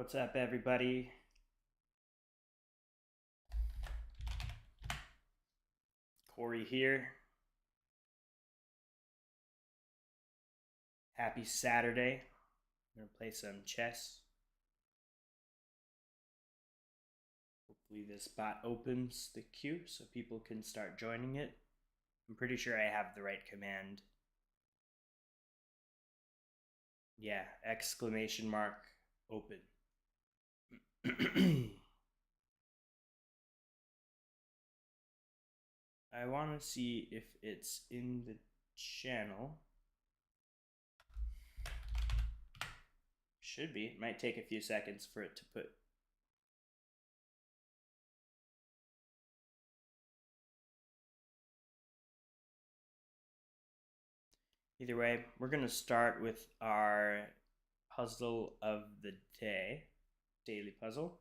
What's up, everybody? Corey here. Happy Saturday. I'm going to play some chess. Hopefully this bot opens the queue so people can start joining it. I'm pretty sure I have the right command. Yeah, exclamation mark open. I want to see if it's in the channel. Should be. It might take a few seconds for it to put. Either way, we're going to start with our puzzle of the day, daily puzzle.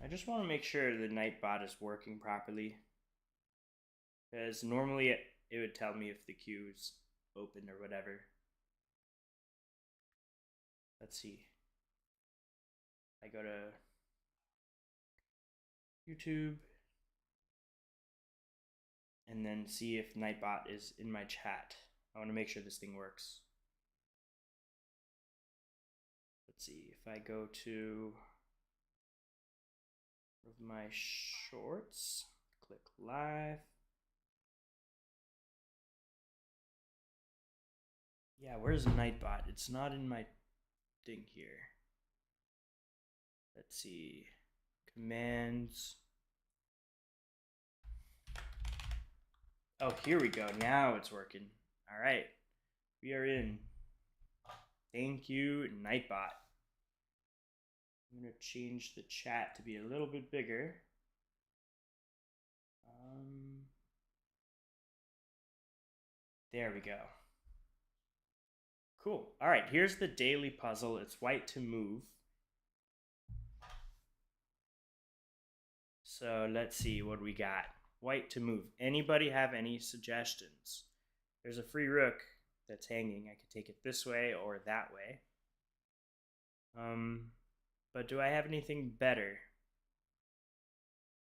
I just want to make sure the Nightbot is working properly, because normally it would tell me if the queue is open or whatever. Let's see. I go to YouTube and then see if Nightbot is in my chat. I want to make sure this thing works. Let's see if I go to my shorts, click live. Yeah, where's Nightbot? It's not in my thing here. Let's see. Commands. Oh, here we go. Now it's working. All right. We are in. Thank you, Nightbot. I'm going to change the chat to be a little bit bigger. There we go. Cool. All right, here's the daily puzzle. It's white to move. So let's see what we got. White to move. Anybody have any suggestions? There's a free rook that's hanging. I could take it this way or that way. But do I have anything better?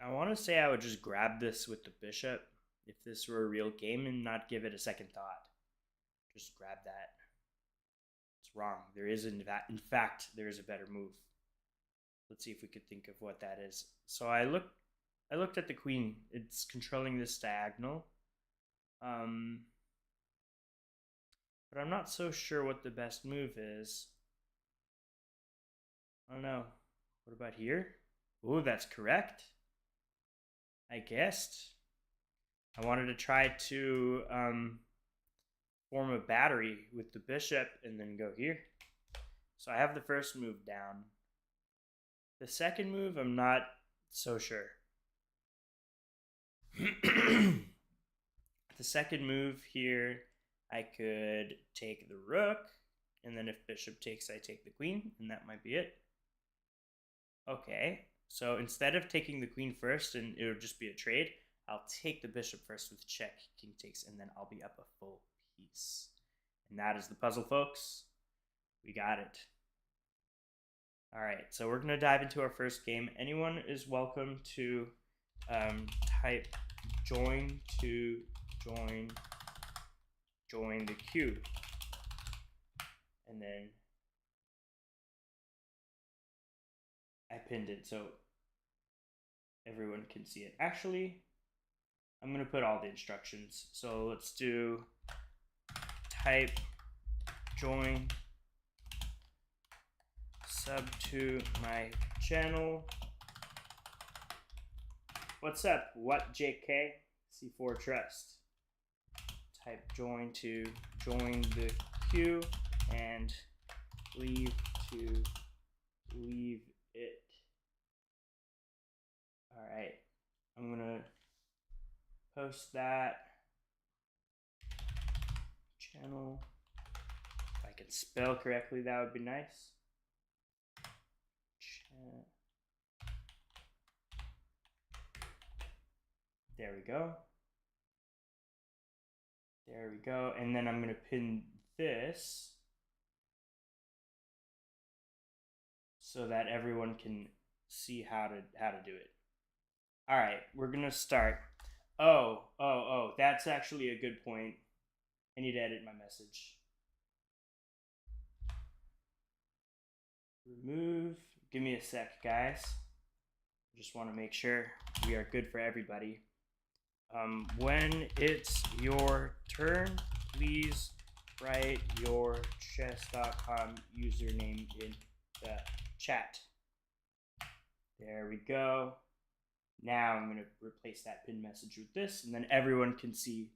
I want to say I would just grab this with the bishop if this were a real game and not give it a second thought. Just grab that. It's wrong. There is, in fact, there is a better move. Let's see if we could think of what that is. So I looked at the queen. It's controlling this diagonal. But I'm not so sure what the best move is. I don't know. What about here? Oh, that's correct. I guessed. I wanted to try to form a battery with the bishop and then go here. So I have the first move down. The second move, I'm not so sure. The second move here, I could take the rook, and then if bishop takes, I take the queen, and that might be it. Okay, so instead of taking the queen first, and it would just be a trade, I'll take the bishop first with check, king takes, and then I'll be up a full piece. And that is the puzzle, folks. We got it. All right, so we're going to dive into our first game. Anyone is welcome to type join to join the queue. And then I pinned it so everyone can see it. Actually, I'm going to put all the instructions. So let's do type join sub to my channel. What's up? What JK? C4 Trust. Type join to join the queue and leave to leave it. All right. I'm going to post that channel. If I could spell correctly, that would be nice. There we go. There we go. And then I'm going to pin this so that everyone can see how to do it. All right, we're gonna start. Oh, that's actually a good point. I need to edit my message. Remove. Give me a sec, guys. Just want to make sure we are good for everybody. When it's your turn, please write your chess.com username in the chat. There we go. Now I'm going to replace that pin message with this, and then everyone can see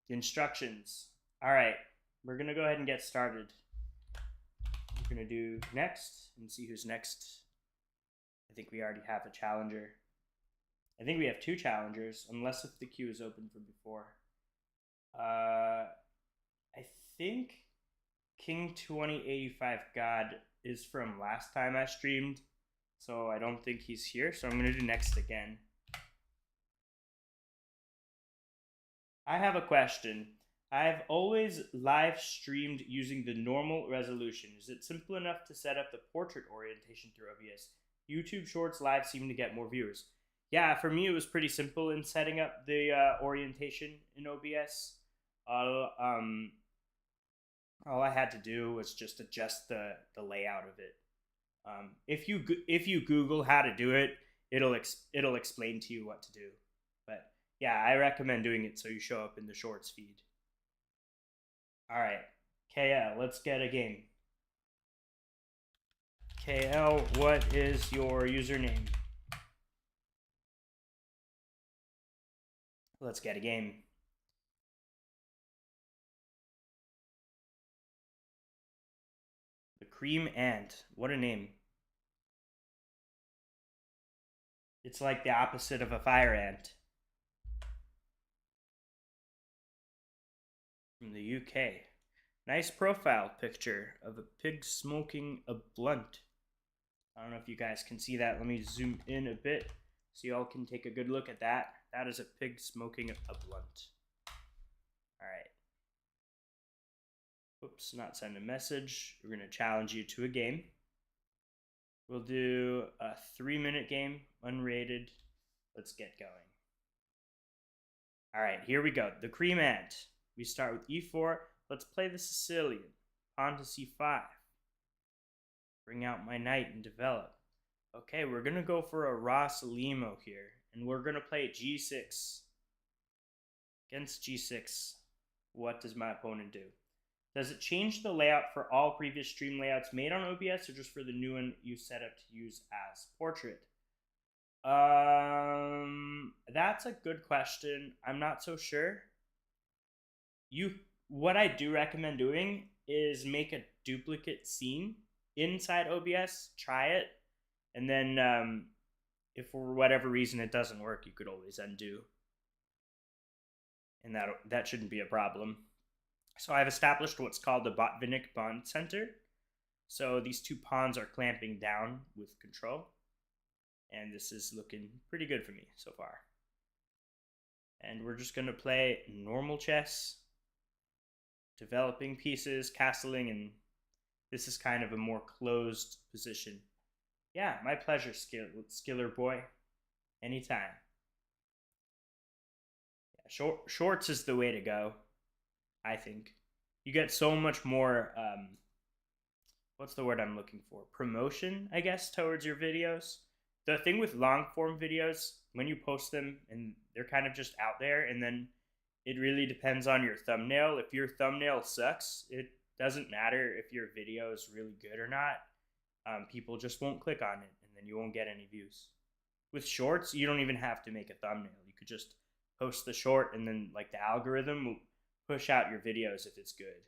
the instructions. All right, we're going to go ahead and get started. We're going to do next and see who's next. I think we already have a challenger. I think we have two challengers, unless if the queue is open from before. I think King 2085 God is from last time I streamed, so I don't think he's here, so I'm going to do next again. I have a question. I've always live streamed using the normal resolution. Is it simple enough to set up the portrait orientation through OBS? YouTube Shorts live seem to get more viewers. Yeah, for me it was pretty simple in setting up the orientation in OBS. All I had to do was just adjust the layout of it. If you Google how to do it, it'll explain to you what to do. But yeah, I recommend doing it so you show up in the Shorts feed. All right, KL, let's get a game. KL, what is your username? Let's get a game. The Cream Ant. What a name. It's like the opposite of a fire ant. From the UK. Nice profile picture of a pig smoking a blunt. I don't know if you guys can see that. Let me zoom in a bit so y'all can take a good look at that. That is a pig smoking a blunt. All right. Oops, not send a message. We're going to challenge you to a game. We'll do a 3-minute game, unrated. Let's get going. All right, here we go. The Cream Ant. We start with e4. Let's play the Sicilian. Pawn to c5. Bring out my knight and develop. Okay, we're going to go for a Ross Limo here. And we're going to play g6. Against g6, what does my opponent do? Does it change the layout for all previous stream layouts made on OBS or just for the new one you set up to use as portrait? That's a good question. I'm not so sure. What I do recommend doing is make a duplicate scene inside OBS, try it, and then if for whatever reason it doesn't work, you could always undo. And that shouldn't be a problem. So I've established what's called the Botvinnik Bond Center. So these two pawns are clamping down with control. And this is looking pretty good for me so far. And we're just going to play normal chess, developing pieces, castling, and this is kind of a more closed position. Yeah, my pleasure, Skiller boy. Anytime. Yeah, shorts is the way to go, I think. You get so much more, what's the word I'm looking for? Promotion, I guess, towards your videos. The thing with long form videos, when you post them and they're kind of just out there, and then it really depends on your thumbnail. If your thumbnail sucks, it doesn't matter if your video is really good or not. People just won't click on it, and then you won't get any views. With shorts, you don't even have to make a thumbnail. You could just post the short, and then like the algorithm will push out your videos if it's good.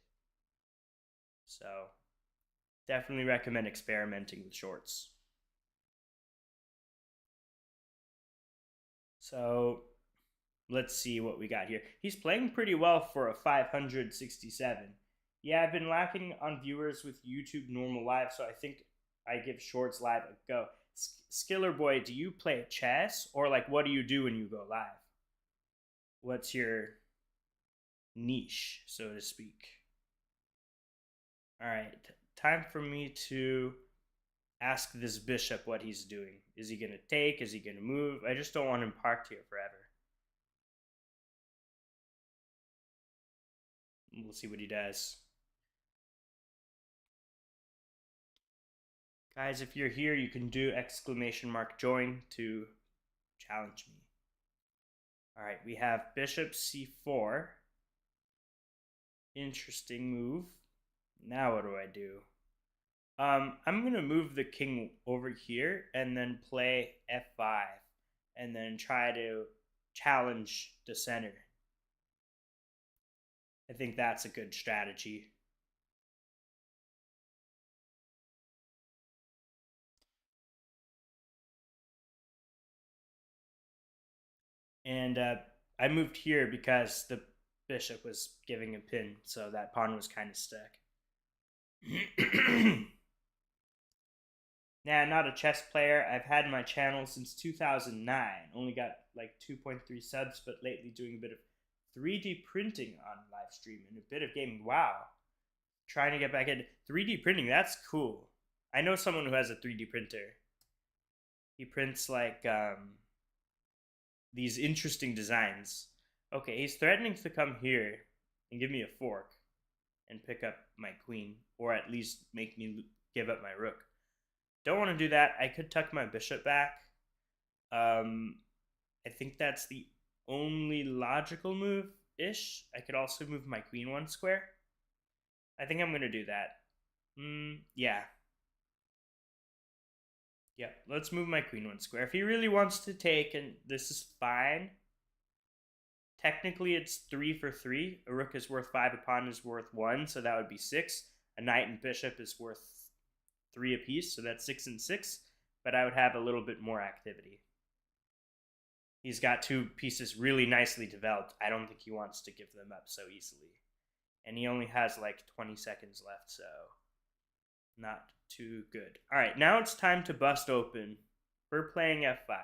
So definitely recommend experimenting with shorts. So let's see what we got here. He's playing pretty well for a 567. Yeah, I've been lacking on viewers with YouTube normal live, so I think I give shorts live a go. Skiller boy, do you play chess, or like what do you do when you go live? What's your niche, so to speak? All right, time for me to ask this bishop what he's doing. Is he going to take? Is he going to move? I just don't want him parked here forever. We'll see what he does. Guys, if you're here, you can do !join to challenge me. All right, we have bishop c4. Interesting move. Now what do I do? I'm going to move the king over here and then play f5 and then try to challenge the center. I think that's a good strategy. And I moved here because the bishop was giving a pin, so that pawn was kind of stuck. Nah, not a chess player. I've had my channel since 2009. Only got like 2.3 subs, but lately doing a bit of 3D printing on live stream and a bit of gaming. Wow. Trying to get back into 3D printing. That's cool. I know someone who has a 3D printer. He prints like these interesting designs. Okay, he's threatening to come here and give me a fork and pick up my queen, or at least make me give up my rook. Don't want to do that. I could tuck my bishop back. I think that's the only logical move-ish. I could also move my queen one square. I think I'm going to do that. Yeah. Yeah, let's move my queen one square. If he really wants to take, and this is fine. Technically, it's 3 for 3. A rook is worth 5, a pawn is worth 1, so that would be 6. A knight and bishop is worth 3 apiece, so that's 6 and 6. But I would have a little bit more activity. He's got 2 pieces really nicely developed. I don't think he wants to give them up so easily. And he only has like 20 seconds left, so not too good. All right, now it's time to bust open. We're playing f5.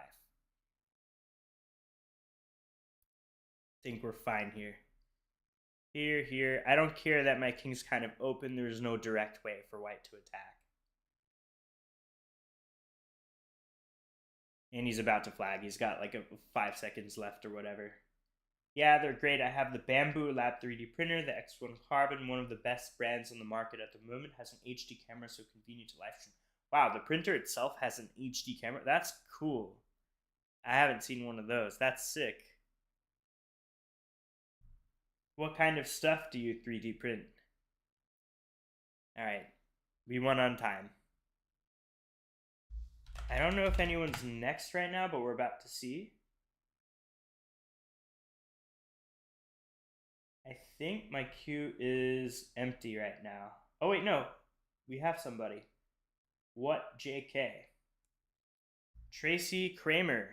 Think we're fine here. Here. I don't care that my king's kind of open. There's no direct way for white to attack. And he's about to flag. He's got like 5 seconds left or whatever. Yeah, they're great. I have the Bamboo Lab 3D printer, the X1 Carbon, one of the best brands on the market at the moment, has an HD camera, so convenient to live stream. Wow, the printer itself has an HD camera? That's cool. I haven't seen one of those. That's sick. What kind of stuff do you 3D print? All right, we won on time. I don't know if anyone's next right now, but we're about to see. I think my queue is empty right now. Oh, wait, no. We have somebody. What JK? Tracy Kramer.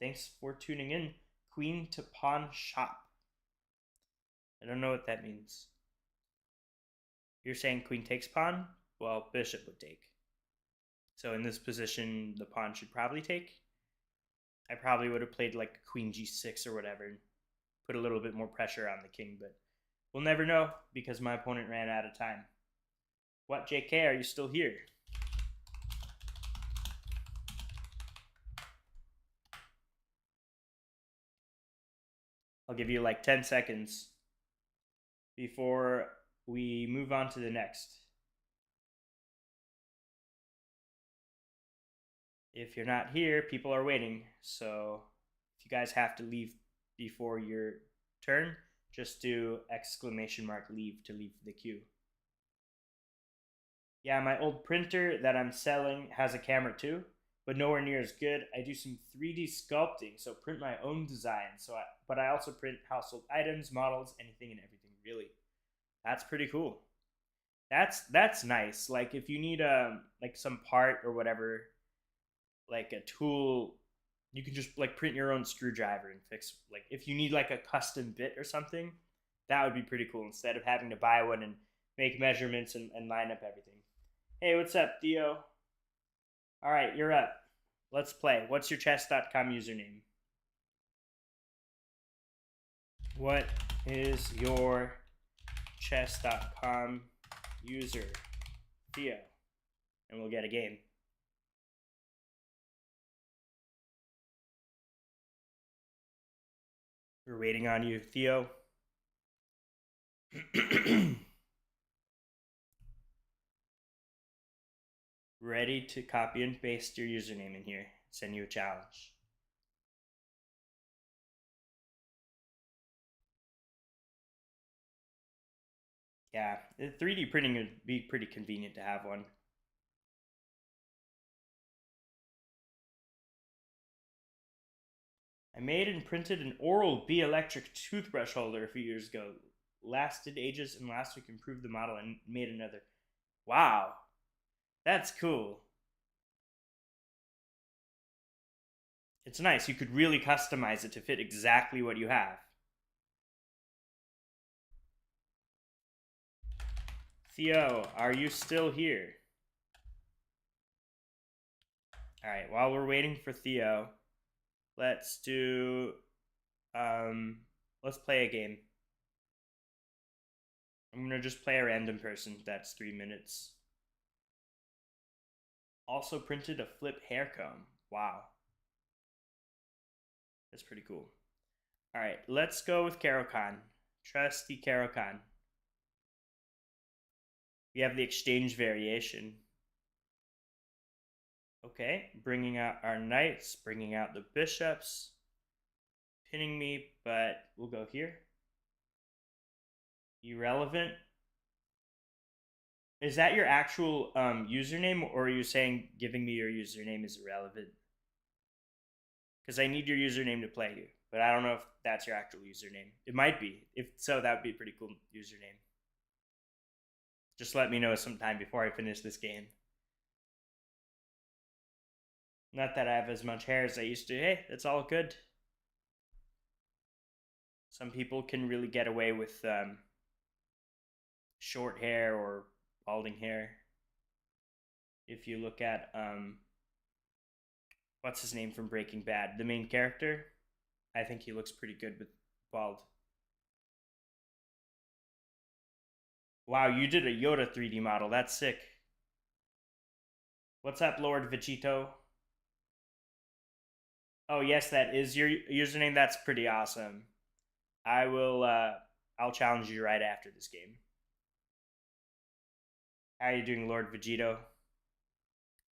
Thanks for tuning in. Queen to pawn shop. I don't know what that means. You're saying queen takes pawn? Well, bishop would take. So in this position, the pawn should probably take. I probably would have played like queen g6 or whatever. Put a little bit more pressure on the king, but we'll never know because my opponent ran out of time. What, JK, are you still here? I'll give you like 10 seconds before we move on to the next. If you're not here, people are waiting. So if you guys have to leave before your turn, just do !leave to leave the queue. Yeah, my old printer that I'm selling has a camera too, but nowhere near as good. I do some 3D sculpting, so print my own design. But I also print household items, models, anything and everything, really. That's pretty cool. That's nice. Like if you need like some part or whatever, like a tool, you can just like print your own screwdriver and fix, like if you need like a custom bit or something, that would be pretty cool instead of having to buy one and make measurements and line up everything. Hey, what's up, Theo? All right, you're up. Let's play. What's your chess.com username? What is your chess.com user Theo, and we'll get a game. We're waiting on you, Theo. Ready to copy and paste your username in here. Send you a challenge. Yeah, 3D printing would be pretty convenient to have one. I made and printed an Oral-B electric toothbrush holder a few years ago. Lasted ages, and last week improved the model and made another. Wow, that's cool. It's nice. You could really customize it to fit exactly what you have. Theo, are you still here? All right, while we're waiting for Theo, let's do, let's play a game. I'm gonna just play a random person. That's 3 minutes. Also printed a flip hair comb. Wow. That's pretty cool. All right, let's go with Karokan. Trusty Karokan. We have the exchange variation. Okay, bringing out our knights, bringing out the bishops, pinning me, but we'll go here. Irrelevant. Is that your actual username, or are you saying giving me your username is irrelevant? Because I need your username to play you, but I don't know if that's your actual username. It might be. If so, that would be a pretty cool username. Just let me know sometime before I finish this game. Not that I have as much hair as I used to. Hey, that's all good. Some people can really get away with short hair or balding hair. If you look at what's his name from Breaking Bad, the main character, I think he looks pretty good with bald. Wow, you did a Yoda 3D model. That's sick. What's up, Lord Vegito? Oh, yes, that is your username. That's pretty awesome. I'll challenge you right after this game. How are you doing, Lord Vegito?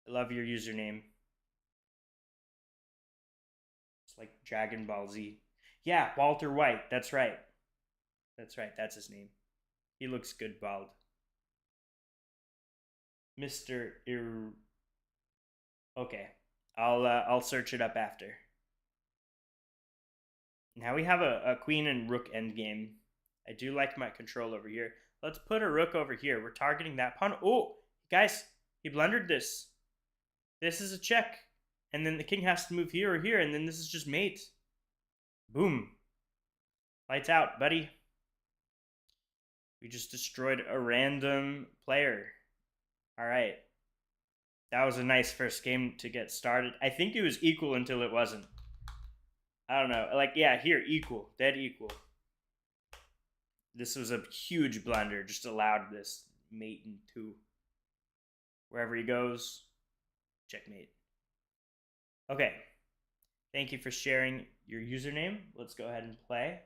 I love your username. It's like Dragon Ball Z. Yeah, Walter White. That's right. That's right. That's his name. He looks good bald. Mr. Okay. I'll search it up after. Now we have a queen and rook endgame. I do like my control over here. Let's put a rook over here. We're targeting that pawn. Oh, guys, he blundered this. This is a check. And then the king has to move here or here, and then this is just mate. Boom. Lights out, buddy. We just destroyed a random player. All right. That was a nice first game to get started. I think it was equal until it wasn't. I don't know. Like, yeah, here, equal. Dead equal. This was a huge blunder. Just allowed this mate in 2. Wherever he goes, checkmate. Okay. Thank you for sharing your username. Let's go ahead and play.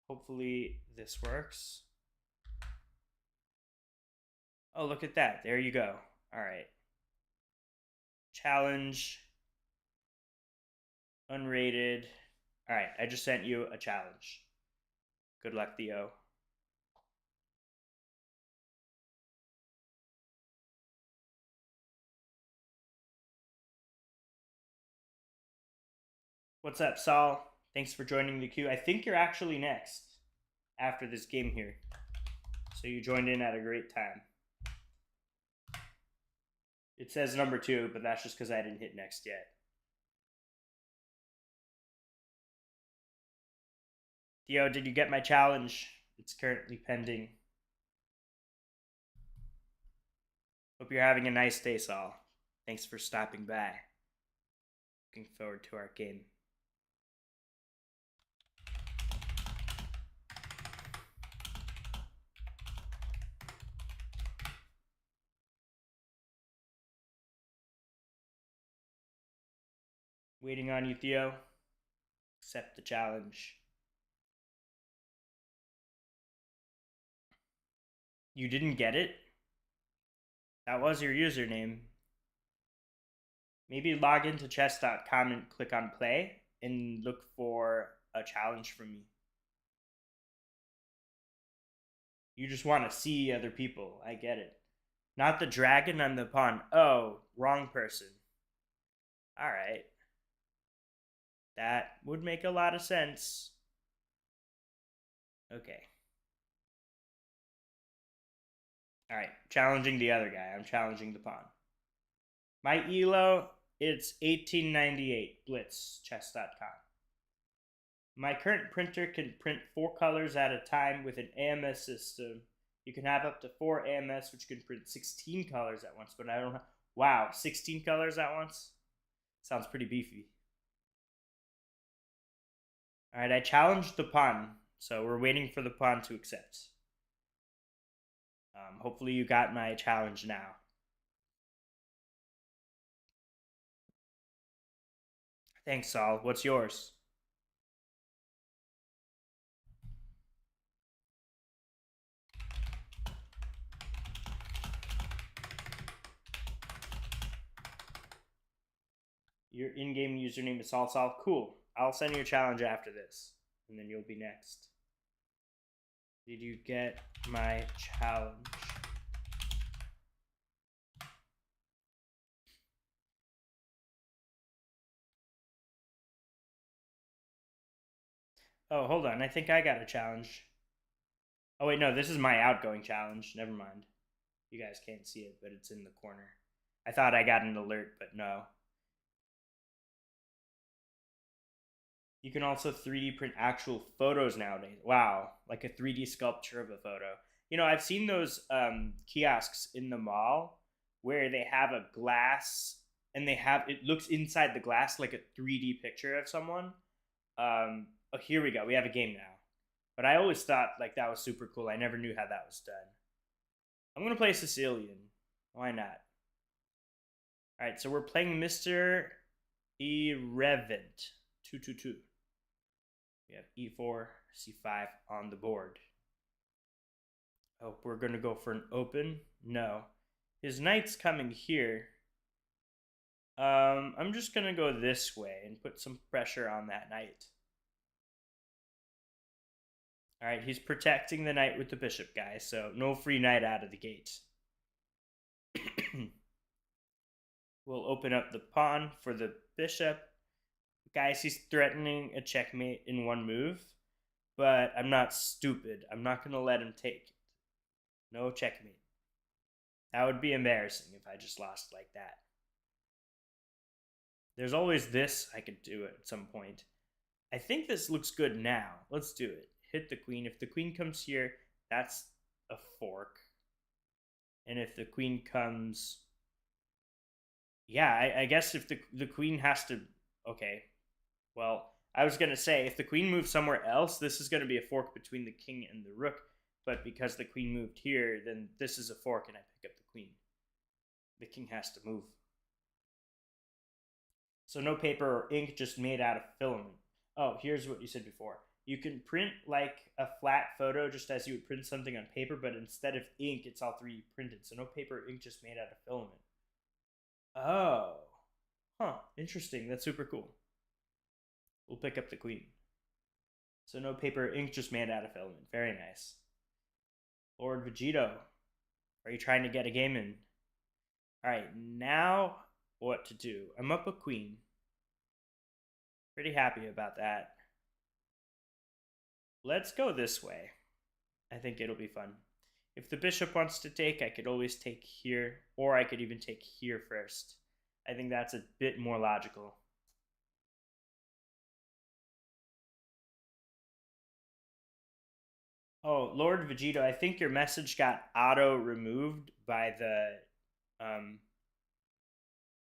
Hopefully this works. Oh, look at that. There you go. All right. Challenge. Unrated. All right. I just sent you a challenge. Good luck, Theo. What's up, Saul? Thanks for joining the queue. I think you're actually next after this game here. So you joined in at a great time. It says number 2, but that's just because I didn't hit next yet. Theo, did you get my challenge? It's currently pending. Hope you're having a nice day, Saul. Thanks for stopping by. Looking forward to our game. Waiting on you, Theo. Accept the challenge. You didn't get it? That was your username. Maybe log into chess.com and click on play and look for a challenge from me. You just want to see other people. I get it. Not the dragon, I'm the pawn. Oh, wrong person. Alright. That would make a lot of sense. Okay. Alright, challenging the other guy. I'm challenging the pawn. My ELO, it's 1898, Blitz, chess.com. My current printer can print 4 colors at a time with an AMS system. You can have up to 4 AMS, which can print 16 colors at once, but I don't have... Wow, 16 colors at once? Sounds pretty beefy. Alright, I challenged the pawn, so we're waiting for the pawn to accept. Hopefully you got my challenge now. Thanks, Saul. What's yours? Your in-game username is Saul. Cool. I'll send you a challenge after this, and then you'll be next. Did you get my challenge? Oh, hold on. I think I got a challenge. Oh, wait, no. This is my outgoing challenge. Never mind. You guys can't see it, but it's in the corner. I thought I got an alert, but no. You can also 3D print actual photos nowadays. Wow, like a 3D sculpture of a photo. You know, I've seen those kiosks in the mall where they have a glass and it looks inside the glass like a 3D picture of someone. Oh, here we go. We have a game now. But I always thought like that was super cool. I never knew how that was done. I'm gonna play Sicilian. Why not? All right, so we're playing Mr. Eleventh 222. We have e4, c5 on the board. Oh, we're gonna go for an open. No, his knight's coming here. I'm just gonna go this way and put some pressure on that knight. All right, he's protecting the knight with the bishop, guys, so no free knight out of the gate. We'll open up the pawn for the bishop. Guys, he's threatening a checkmate in one move, but I'm not stupid. I'm not going to let him take it. No checkmate. That would be embarrassing if I just lost like that. There's always this I could do at some point. I think this looks good now. Let's do it. Hit the queen. If the queen comes here, that's a fork. And if the queen comes... Yeah, I guess if the queen has to... Okay. Well, I was going to say, if the queen moves somewhere else, this is going to be a fork between the king and the rook. But because the queen moved here, then this is a fork and I pick up the queen. The king has to move. So no paper or ink, just made out of filament. Oh, here's what you said before. You can print like a flat photo just as you would print something on paper, but instead of ink, it's all 3D printed. So no paper or ink, just made out of filament. Oh. Huh. Interesting. That's super cool. We'll pick up the queen. So no paper or ink, just made out of filament. Very nice. Lord Vegito, are you trying to get a game in? All right, now what to do? I'm up a queen. Pretty happy about that. Let's go this way. I think it'll be fun. If the bishop wants to take, I could always take here, or I could even take here first. I think that's a bit more logical. Oh, Lord Vegito, I think your message got auto-removed by the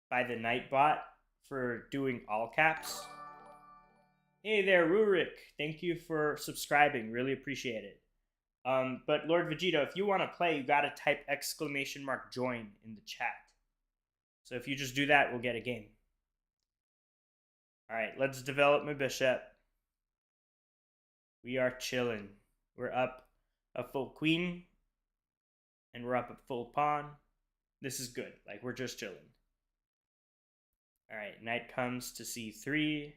Nightbot for doing all caps. Hey there, Rurik. Thank you for subscribing. Really appreciate it. But Lord Vegito, if you want to play, you got to type !join in the chat. So if you just do that, we'll get a game. All right, let's develop my bishop. We are chilling. We're up a full queen, and we're up a full pawn. This is good. Like, we're just chilling. All right, knight comes to c3.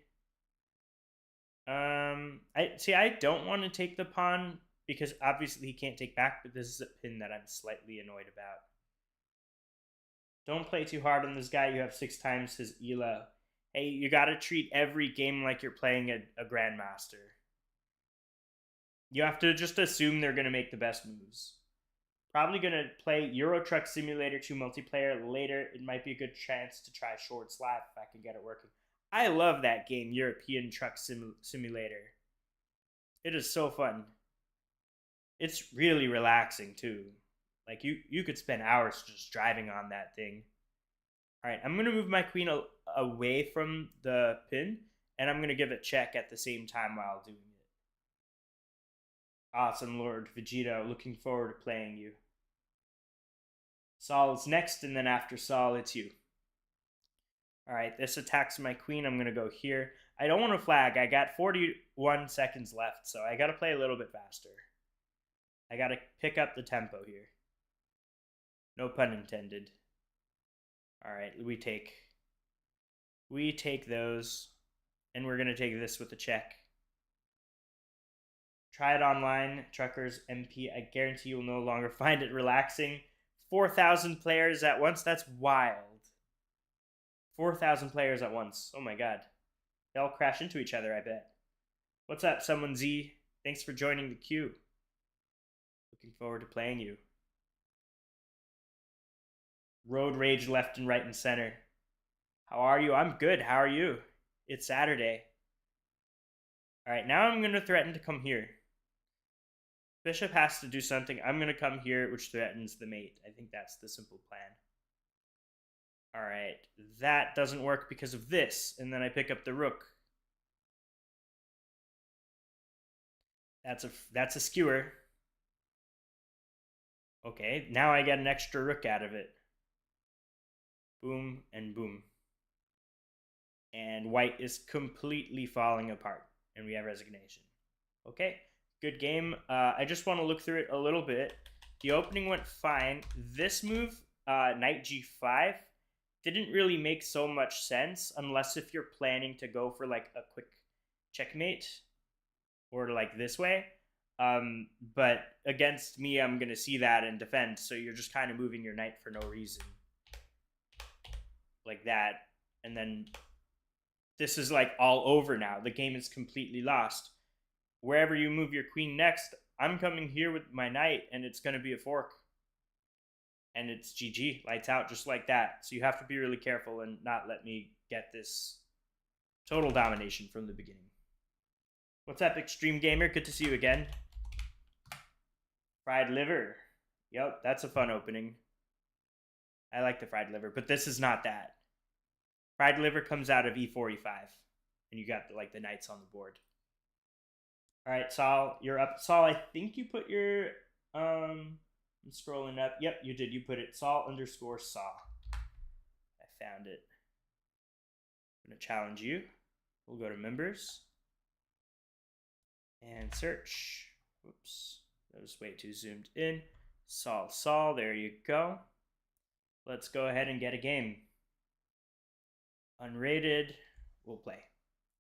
I don't want to take the pawn because obviously he can't take back, but this is a pin that I'm slightly annoyed about. Don't play too hard on this guy. You have 6 times his ELO. Hey, you gotta treat every game like you're playing a grandmaster. You have to just assume they're gonna make the best moves. Probably gonna play Euro Truck Simulator 2 multiplayer later. It might be a good chance to try Short Slap if I can get it working. I love that game, European Truck Simulator. It is so fun. It's really relaxing too. Like you could spend hours just driving on that thing. All right, I'm gonna move my queen away from the pin, and I'm gonna give it check at the same time while doing it. Awesome, Lord Vegito. Looking forward to playing you. Saul is next, and then after Saul, it's you. All right, this attacks my queen. I'm gonna go here. I don't want to flag. I got 41 seconds left, so I gotta play a little bit faster. I gotta pick up the tempo here. No pun intended. All right, we take those, and we're gonna take this with a check. Try it online, Truckers MP. I guarantee you will no longer find it relaxing. 4,000 players at once. That's wild. 4,000 players at once. Oh my god. They all crash into each other, I bet. What's up, SomeoneZ? Thanks for joining the queue. Looking forward to playing you. Road rage left and right and center. How are you? I'm good. How are you? It's Saturday. All right, now I'm going to threaten to come here. Bishop has to do something. I'm going to come here, which threatens the mate. I think that's the simple plan. All right, that doesn't work because of this, and then I pick up the rook. That's a skewer. Okay, now I get an extra rook out of it. Boom and boom. And white is completely falling apart, and we have resignation. Okay, good game. I just want to look through it a little bit. The opening went fine. This move, knight g5, didn't really make so much sense unless if you're planning to go for like a quick checkmate or like this way. But against me, I'm going to see that and defend. So you're just kind of moving your knight for no reason. Like that. And then this is like all over now. The game is completely lost. Wherever you move your queen next, I'm coming here with my knight, and it's going to be a fork. And it's GG, lights out, just like that. So you have to be really careful and not let me get this total domination from the beginning. What's up, Extreme Gamer? Good to see you again. Fried liver. Yep, that's a fun opening. I like the fried liver, but this is not that. Fried liver comes out of e4, e5, and you got the knights on the board. All right, Saul, you're up. Saul, I think you put your I'm scrolling up. Yep, you did. You put it Saul_Saw. I found it. I'm gonna challenge you. We'll go to members and search. Whoops, that was way too zoomed in. Saul. There you go. Let's go ahead and get a game. Unrated. We'll play.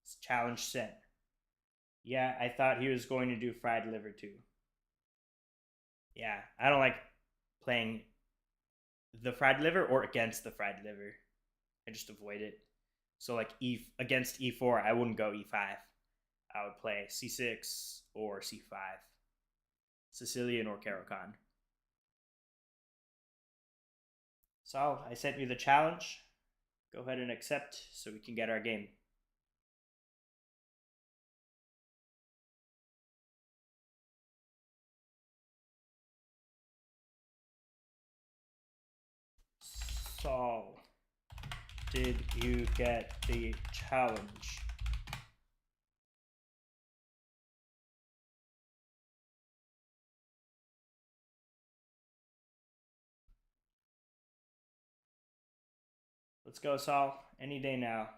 It's challenge sent. Yeah, I thought he was going to do fried liver too. Yeah, I don't like playing the fried liver or against the fried liver. I just avoid it. So like against e4, I wouldn't go e5. I would play c6 or c5. Sicilian or Caro-Kann. So I sent you the challenge. Go ahead and accept so we can get our game. Saul, did you get the challenge? Let's go, Saul. Any day now.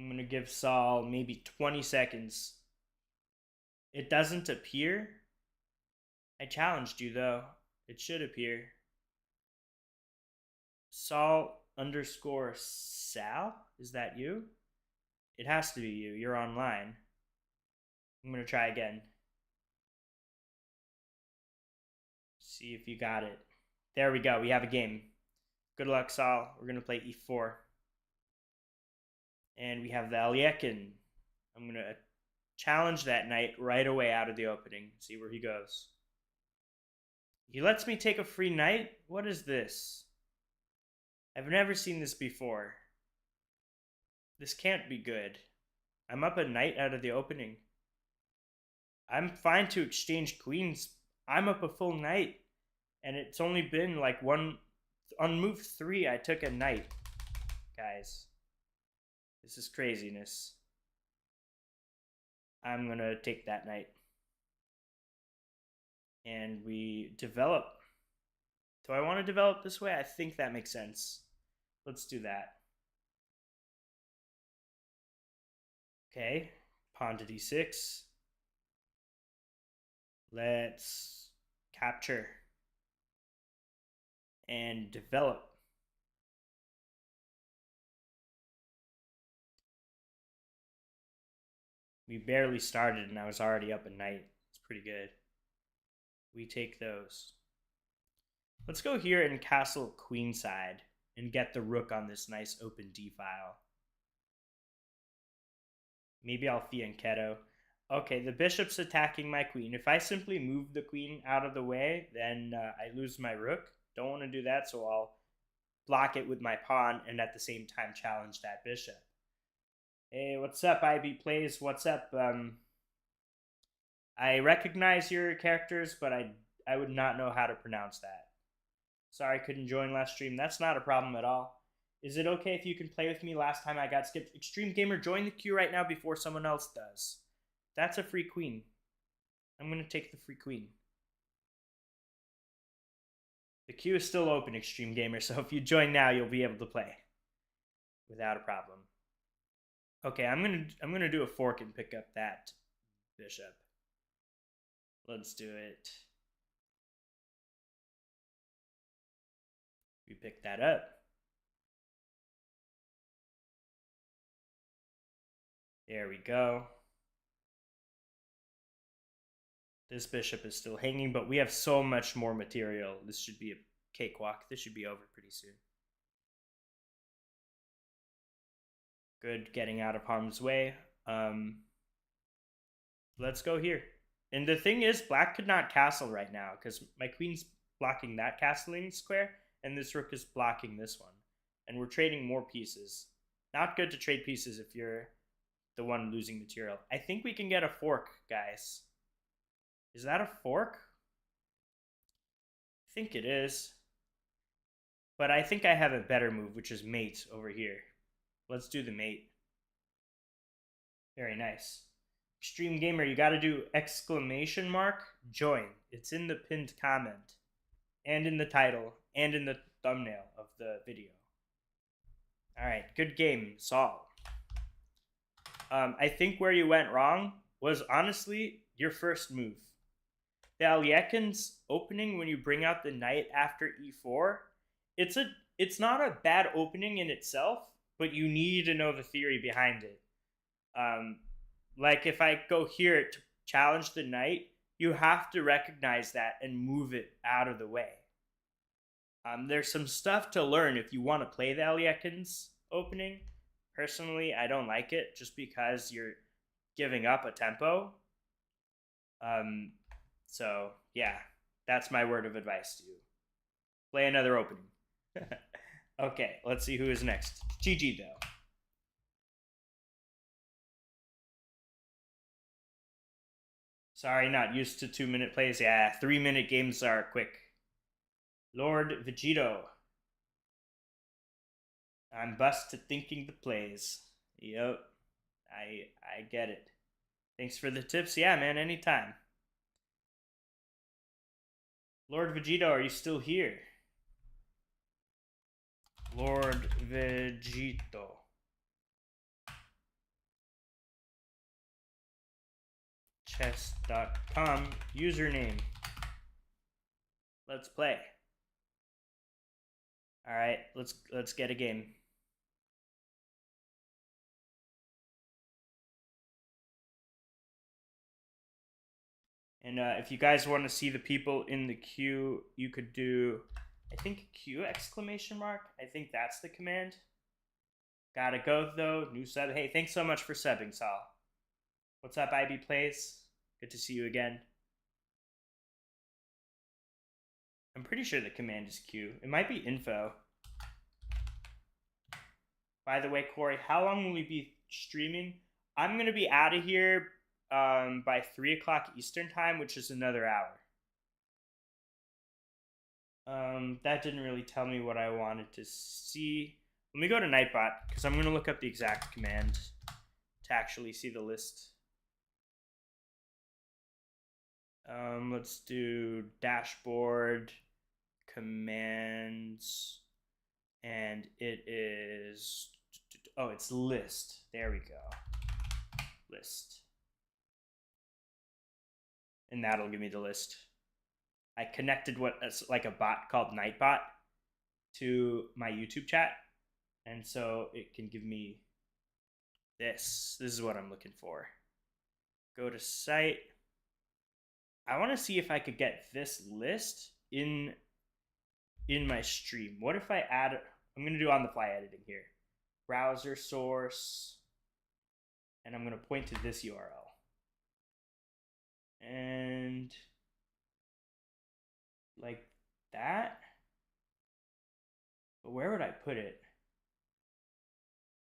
I'm going to give Saul maybe 20 seconds. It doesn't appear. I challenged you, though. It should appear. Saul underscore Sal? Is that you? It has to be you. You're online. I'm going to try again. See if you got it. There we go. We have a game. Good luck, Saul. We're going to play e4. And we have the Aliekin. I'm going to challenge that knight right away out of the opening. See where he goes. He lets me take a free knight? What is this? I've never seen this before. This can't be good. I'm up a knight out of the opening. I'm fine to exchange queens. I'm up a full knight. And it's only been like one... On move 3, I took a knight. Guys. This is craziness. I'm going to take that knight. And we develop. Do I want to develop this way? I think that makes sense. Let's do that. Okay. Pawn to d6. Let's capture. And develop. We barely started and I was already up a knight. It's pretty good. We take those. Let's go here and castle queenside and get the rook on this nice open d file. Maybe I'll fianchetto. Okay, the bishop's attacking my queen. If I simply move the queen out of the way, then I lose my rook. Don't want to do that, so I'll block it with my pawn and at the same time challenge that bishop. Hey, what's up, IB Plays? What's up? I recognize your characters, but I would not know how to pronounce that. Sorry I couldn't join last stream. That's not a problem at all. Is it okay if you can play with me? Last time I got skipped. Extreme Gamer, join the queue right now before someone else does. That's a free queen. I'm going to take the free queen. The queue is still open, Extreme Gamer, so if you join now, you'll be able to play without a problem. Okay, I'm gonna do a fork and pick up that bishop. Let's do it. We pick that up. There we go. This bishop is still hanging, but we have so much more material. This should be a cakewalk. This should be over pretty soon. Good getting out of harm's way. Let's go here. And the thing is, black could not castle right now because my queen's blocking that castling square and this rook is blocking this one. And we're trading more pieces. Not good to trade pieces if you're the one losing material. I think we can get a fork, guys. Is that a fork? I think it is. But I think I have a better move, which is mate over here. Let's do the mate. Very nice. Extreme Gamer, you got to do exclamation mark join. It's in the pinned comment and in the title and in the thumbnail of the video. All right, good game, Saul. I think where you went wrong was honestly your first move. The Aliekin's opening when you bring out the knight after e4, it's not a bad opening in itself, but you need to know the theory behind it. Like if I go here to challenge the knight, you have to recognize that and move it out of the way. There's some stuff to learn if you want to play the Aliekin's opening. Personally, I don't like it just because you're giving up a tempo. So, yeah, that's my word of advice to you. Play another opening. Okay, let's see who is next. GG, though. Sorry, not used to 2-minute plays. Yeah, 3-minute games are quick. Lord Vegito. I'm bust to thinking the plays. Yep, I get it. Thanks for the tips. Yeah, man, anytime. Lord Vegito, are you still here? Lord Vegito. chess.com username. Let's play. All right, let's get a game. And if you guys want to see the people in the queue, you could do, I think, Q exclamation mark. I think that's the command. Gotta go though. New sub. Hey, thanks so much for subbing, Saul. What's up, IB Plays? Good to see you again. I'm pretty sure the command is Q. It might be info. By the way, Corey, how long will we be streaming? I'm going to be out of here by 3 o'clock Eastern time, which is another hour. That didn't really tell me what I wanted to see. Let me go to Nightbot, because I'm going to look up the exact command to actually see the list. Let's do dashboard commands, and it is, oh, it's list. There we go. List. And that'll give me the list. I connected like a bot called Nightbot to my YouTube chat, and so it can give me this. This is what I'm looking for. Go to site. I want to see if I could get this list in my stream. What if I add, I'm going to do on the fly editing here. Browser source, and I'm going to point to this URL. And like that. But where would I put it?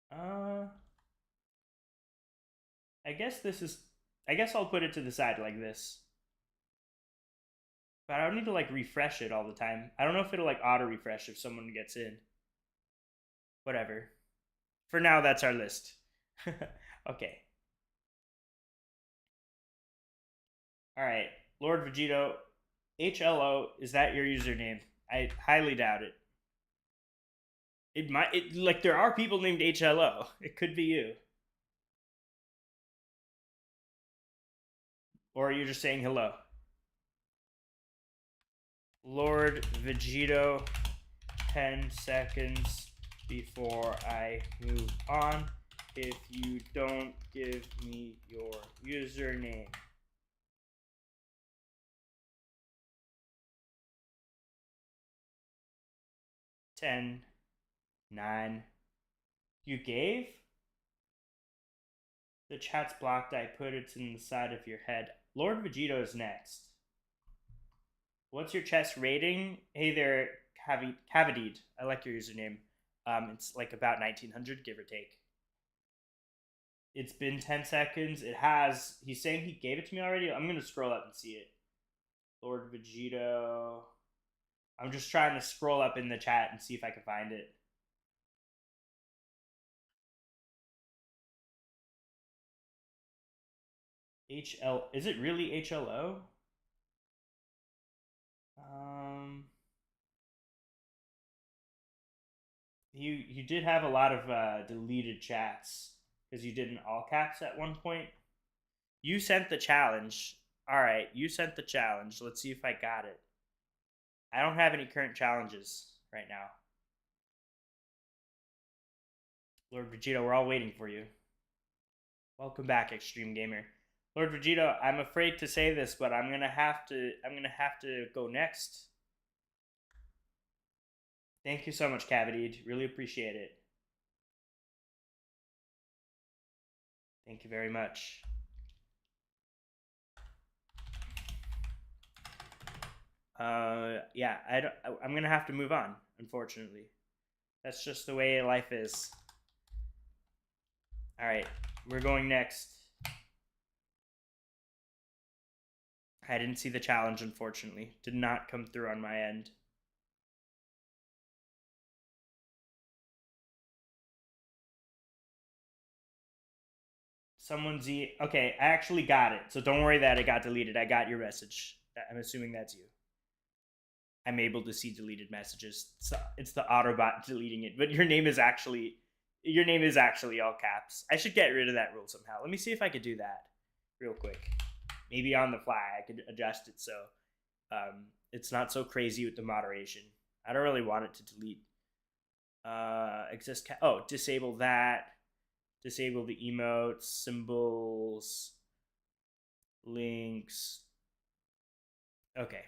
I guess I'll put it to the side like this. But I don't need to like refresh it all the time. I don't know if it'll like auto refresh if someone gets in. Whatever. For now, that's our list. Okay. All right. Lord Vegito, HLO, is that your username? I highly doubt it. It might, like there are people named HLO. It could be you. Or are you just saying hello? Lord Vegito, 10 seconds before I move on. If you don't give me your username. 10, 9. You gave? The chat's blocked. I put it in the side of your head. Lord Vegito is next. What's your chess rating? Hey there, Cavidid. I like your username. It's like about 1900, give or take. It's been 10 seconds. It has. He's saying he gave it to me already. I'm going to scroll up and see it. Lord Vegito. I'm just trying to scroll up in the chat and see if I can find it. Is it really HLO? You did have a lot of deleted chats because you did in all caps at one point. You sent the challenge. All right, you sent the challenge. Let's see if I got it. I don't have any current challenges right now. Lord Vegito, we're all waiting for you. Welcome back, Extreme Gamer. Lord Vegito, I'm afraid to say this, but I'm gonna have to go next. Thank you so much, Cavidid. Really appreciate it. Thank you very much. Yeah, I'm gonna have to move on, unfortunately. That's just the way life is. All right, we're going next. I didn't see the challenge, unfortunately. Did not come through on my end. SomeoneZ. Okay, I actually got it. So don't worry that it got deleted. I got your message. I'm assuming that's you. I'm able to see deleted messages. It's the Autobot deleting it. But your name is actually all caps. I should get rid of that rule somehow. Let me see if I could do that real quick. maybe on the fly I could adjust it so it's not so crazy with the moderation. I don't really want it to delete disable that, disable the emotes, symbols, links. Okay,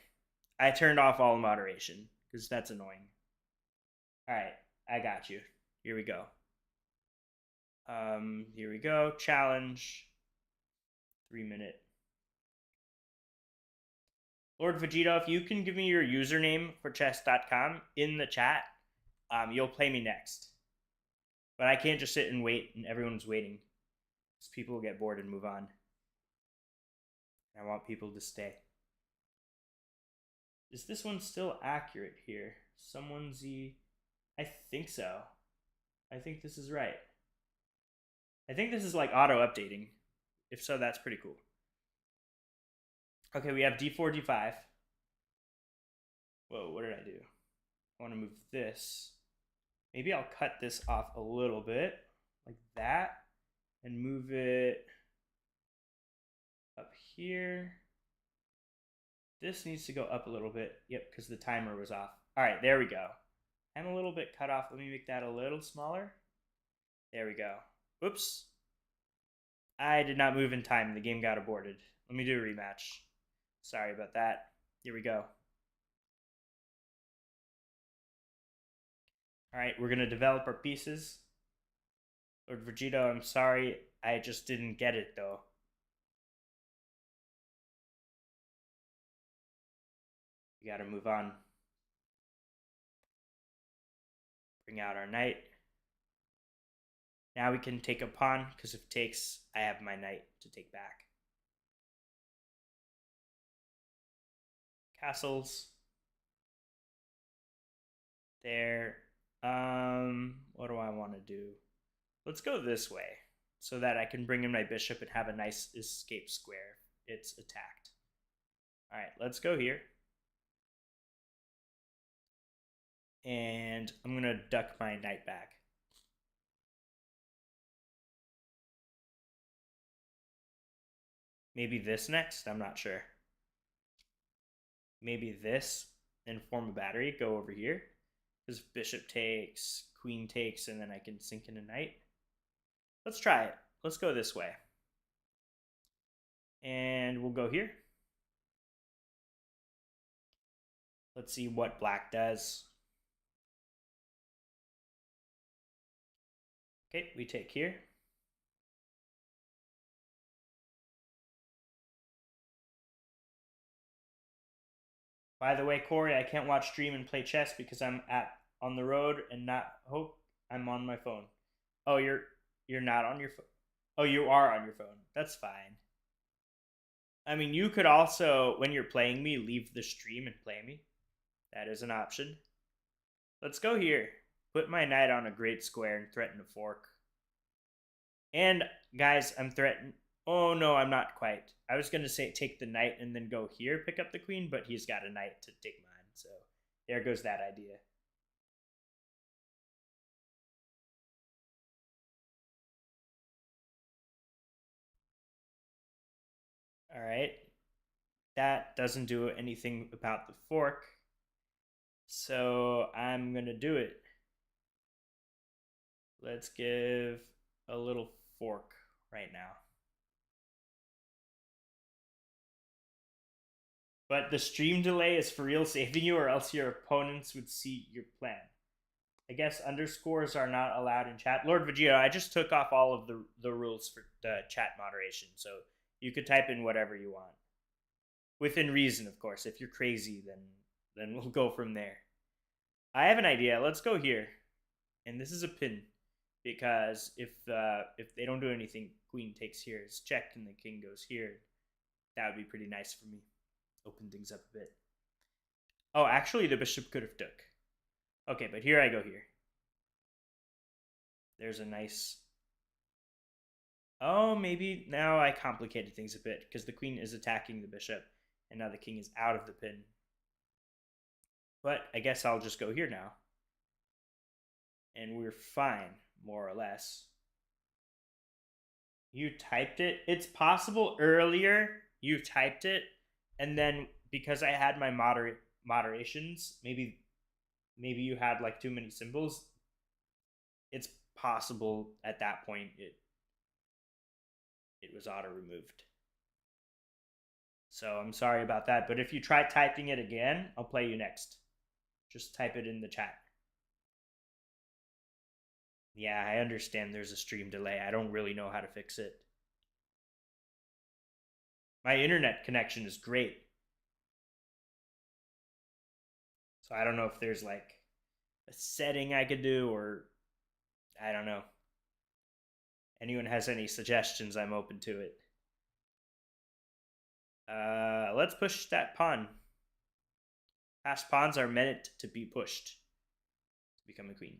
I turned off all moderation because that's annoying. All right, I got you. Here we go. Here we go. Challenge. 3-minute. Lord Vegito, if you can give me your username for chess.com in the chat, you'll play me next. But I can't just sit and wait and everyone's waiting, because people will get bored and move on. I want people to stay. Is this one still accurate here? SomeoneZ. I think so. I think this is right. I think this is like auto-updating. If so, that's pretty cool. Okay, we have d4, d5. Whoa, what did I do? I want to move this. Maybe I'll cut this off a little bit, like that, and move it up here. This needs to go up a little bit. Yep, because the timer was off. All right, there we go. I'm a little bit cut off. Let me make that a little smaller. There we go. Oops. I did not move in time. The game got aborted. Let me do a rematch. Sorry about that. Here we go. All right, we're going to develop our pieces. Lord Vegito, I'm sorry. I just didn't get it, though. We got to move on. Bring out our knight. Now we can take a pawn, because if takes, I have my knight to take back. Castles. There. What do I want to do? Let's go this way, so that I can bring in my bishop and have a nice escape square. It's attacked. All right, let's go here. And I'm going to duck my knight back. Maybe this next? I'm not sure. Maybe this and form a battery, go over here. Because bishop takes, queen takes, and then I can sink in a knight. Let's try it. Let's go this way. And we'll go here. Let's see what black does. Okay, we take here. By the way, Corey, I can't watch stream and play chess because I'm on the road and not hope I'm on my phone. Oh, you're not on your phone. Oh, you are on your phone. That's fine. I mean, you could also, when you're playing me, leave the stream and play me. That is an option. Let's go here. Put my knight on a great square and threaten a fork. And, guys, I'm threatened. Oh, no, I'm not quite. I was going to say take the knight and then go here, pick up the queen, but he's got a knight to take mine. So there goes that idea. All right. That doesn't do anything about the fork. So I'm going to do it. Let's give a little fork right now. But the stream delay is for real saving you, or else your opponents would see your plan. I guess underscores are not allowed in chat. Lord Vegito, I just took off all of the rules for the chat moderation, so you could type in whatever you want. Within reason, of course. If you're crazy, then we'll go from there. I have an idea. Let's go here. And this is a pin. Because if they don't do anything, queen takes here. It's checked and the king goes here. That would be pretty nice for me. Open things up a bit. Oh, actually, the bishop could have took. Okay, but here I go here. There's a nice... Oh, maybe now I complicated things a bit because the queen is attacking the bishop and now the king is out of the pin. But I guess I'll just go here now. And we're fine, more or less. You typed it. It's possible earlier you typed it, and then because I had my moderations, maybe you had like too many symbols. It's possible at that point it was auto removed. So I'm sorry about that. But if you try typing it again, I'll play you next. Just type it in the chat. Yeah, I understand there's a stream delay. I don't really know how to fix it. My internet connection is great. So I don't know if there's like a setting I could do, or I don't know. Anyone has any suggestions, I'm open to it. Let's push that pawn. Passed pawns are meant to be pushed to become a queen.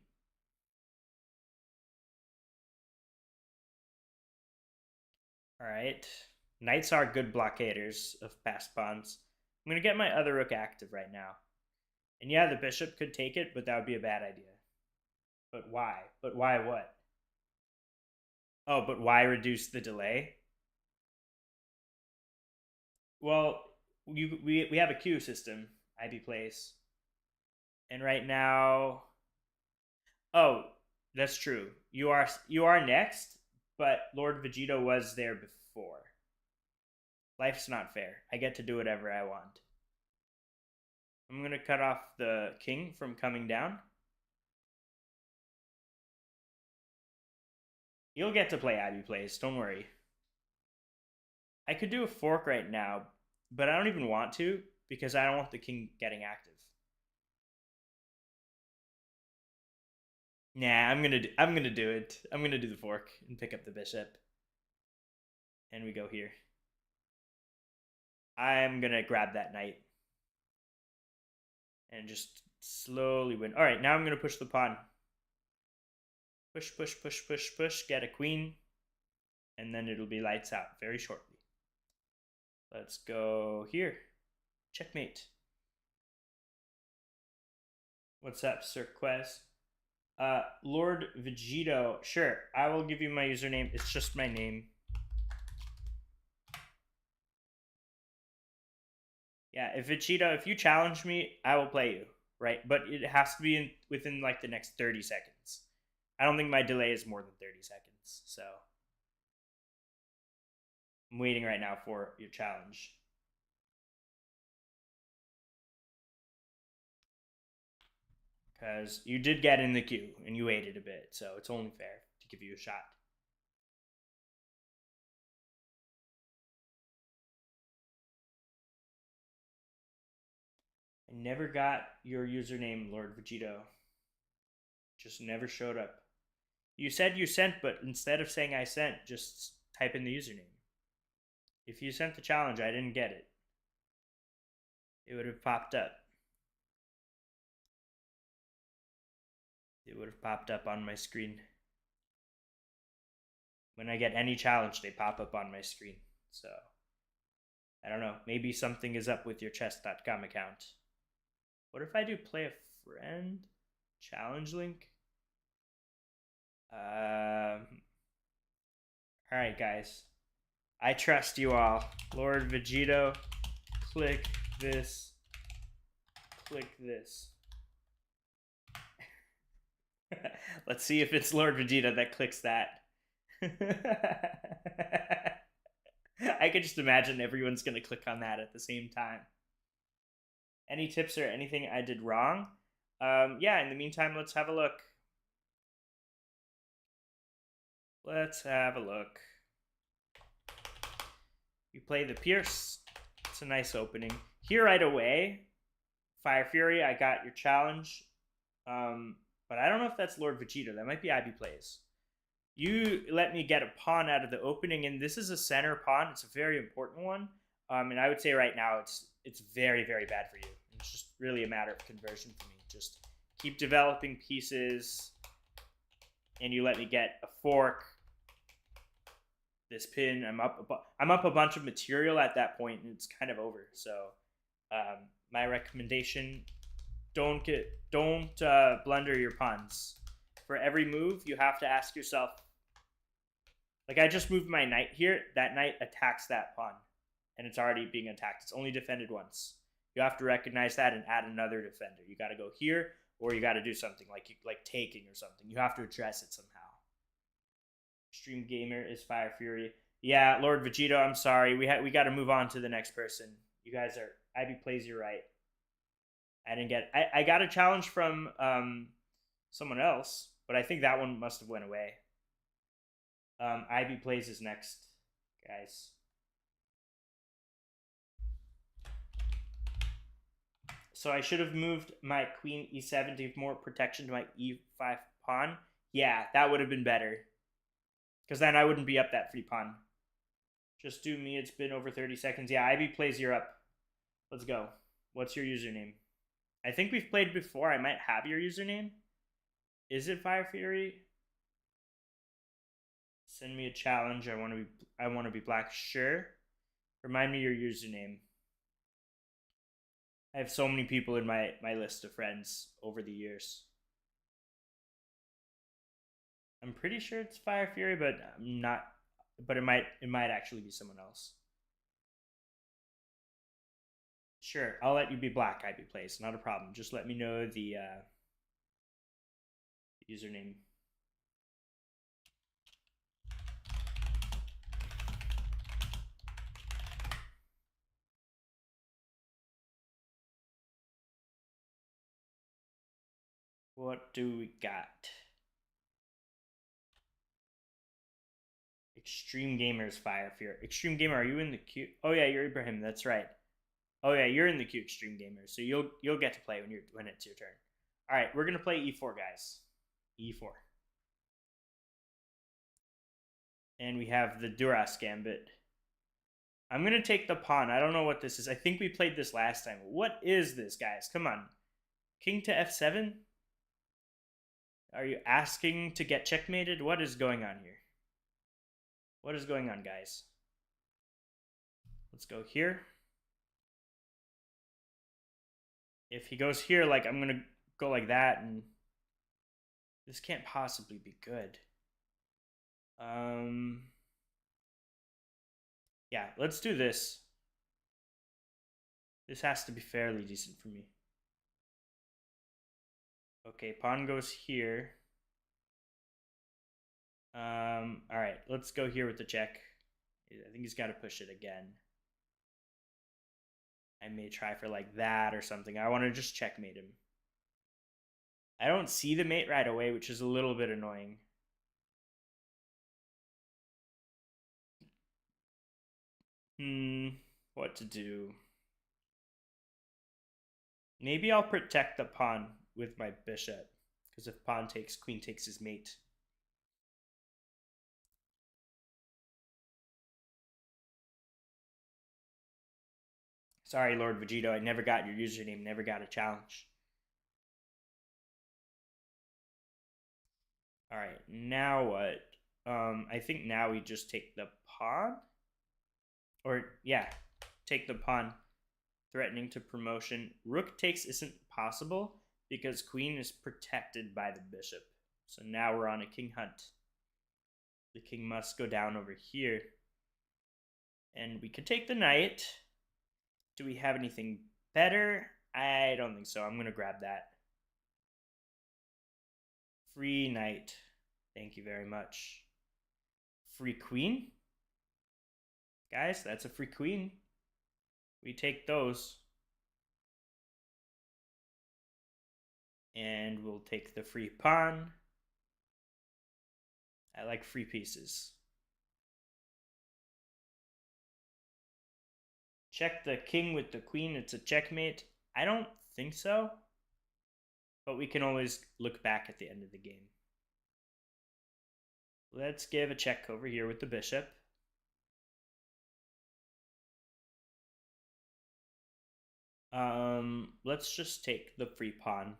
All right. Knights are good blockaders of passed pawns. I'm going to get my other rook active right now. And yeah, the bishop could take it, but that would be a bad idea. But why? But why what? Oh, but why reduce the delay? Well, we have a queue system, IB plays. And right now, oh, that's true. You are next, but Lord Vegito was there before. Life's not fair. I get to do whatever I want. I'm going to cut off the king from coming down. You'll get to play IB plays, don't worry. I could do a fork right now, but I don't even want to because I don't want the king getting active. Nah, I'm gonna do it. I'm gonna do the fork and pick up the bishop. And we go here. I'm gonna grab that knight. And just slowly win. Alright, now I'm gonna push the pawn. Push, push, push, push, push. Get a queen. And then it'll be lights out very shortly. Let's go here. Checkmate. What's up, Sir Quez? Lord Vegito. Sure, I will give you my username. It's just my name. Yeah, if Vegito, if you challenge me, I will play you, right? But it has to be within like the next 30 seconds. I don't think my delay is more than 30 seconds, so I'm waiting right now for your challenge. Because you did get in the queue and you waited a bit, so it's only fair to give you a shot. I never got your username, Lord Vegito. Just never showed up. You said you sent, but instead of saying I sent, just type in the username. If you sent the challenge, I didn't get it. It would have popped up. It would have popped up on my screen. When I get any challenge, they pop up on my screen. So, I don't know. Maybe something is up with your chess.com account. What if I do play a friend? Challenge link? Alright, guys. I trust you all. Lord Vegito, click this. Click this. Let's see if it's Lord Vegeta that clicks that. I could just imagine everyone's going to click on that at the same time. Any tips or anything I did wrong? Yeah, in the meantime, let's have a look. Let's have a look. You play the Pierce. It's a nice opening. Here right away, Fire Fury, I got your challenge. But I don't know if that's Lord Vegeta. That might be IB plays. You let me get a pawn out of the opening, and this is a center pawn. It's a very important one. And I would say right now it's very, very bad for you. It's just really a matter of conversion for me. Just keep developing pieces, and you let me get a fork. This pin, I'm up a bunch of material at that point, and it's kind of over. So my recommendation: don't blunder your pawns. For every move, you have to ask yourself, like I just moved my knight here. That knight attacks that pawn, and it's already being attacked. It's only defended once. You have to recognize that and add another defender. You got to go here, or you got to do something like taking or something. You have to address it somehow. Extreme Gamer is Fire Fury. Yeah, Lord Vegito, I'm sorry. We got to move on to the next person. You guys are Ivy plays you right. I didn't get. I got a challenge from someone else, but I think that one must have went away. Ivy plays is next, guys. So I should have moved my queen e7 to give more protection to my e5 pawn. Yeah, that would have been better. Because then I wouldn't be up that free pawn. Just do me. It's been over 30 seconds. Yeah, Ivy plays you're up. Let's go. What's your username? I think we've played before. I might have your username. Is it Fire Fury? Send me a challenge. I want to be black. Sure. Remind me your username. I have so many people in my list of friends over the years. I'm pretty sure it's Fire Fury, but I'm not. But it might actually be someone else. Sure, I'll let you be black. Ivy plays, not a problem. Just let me know the username. What do we got? Extreme Gamer's Fire Fury. Extreme Gamer, are you in the queue? Oh yeah, you're Ibrahim. That's right. Oh yeah, you're in the queue, Extreme Gamer. So you'll get to play when it's your turn. All right, we're gonna play e4, guys. E4. And we have the Duras Gambit. I'm gonna take the pawn. I don't know what this is. I think we played this last time. What is this, guys? Come on. King to f7? Are you asking to get checkmated? What is going on here? What is going on, guys? Let's go here. If he goes here, like, I'm going to go like that, and this can't possibly be good. Yeah, let's do this. This has to be fairly decent for me. Okay, pawn goes here. All right, let's go here with the check. I think he's got to push it again. I may try for like that or something. I want to just checkmate him. I don't see the mate right away, which is a little bit annoying. What to do? Maybe I'll protect the pawn with my bishop, because if pawn takes, queen takes his mate. Sorry, Lord Vegito, I never got your username, never got a challenge. All right, now what? I think now we just take the pawn. Or, yeah, take the pawn, threatening to promotion. Rook takes isn't possible because queen is protected by the bishop. So now we're on a king hunt. The king must go down over here. And we could take the knight. Do we have anything better? I don't think so. I'm going to grab that. Free knight. Thank you very much. Free queen. Guys, that's a free queen. We take those. And we'll take the free pawn. I like free pieces. Check the king with the queen. It's a checkmate. I don't think so. But we can always look back at the end of the game. Let's give a check over here with the bishop. Let's just take the free pawn.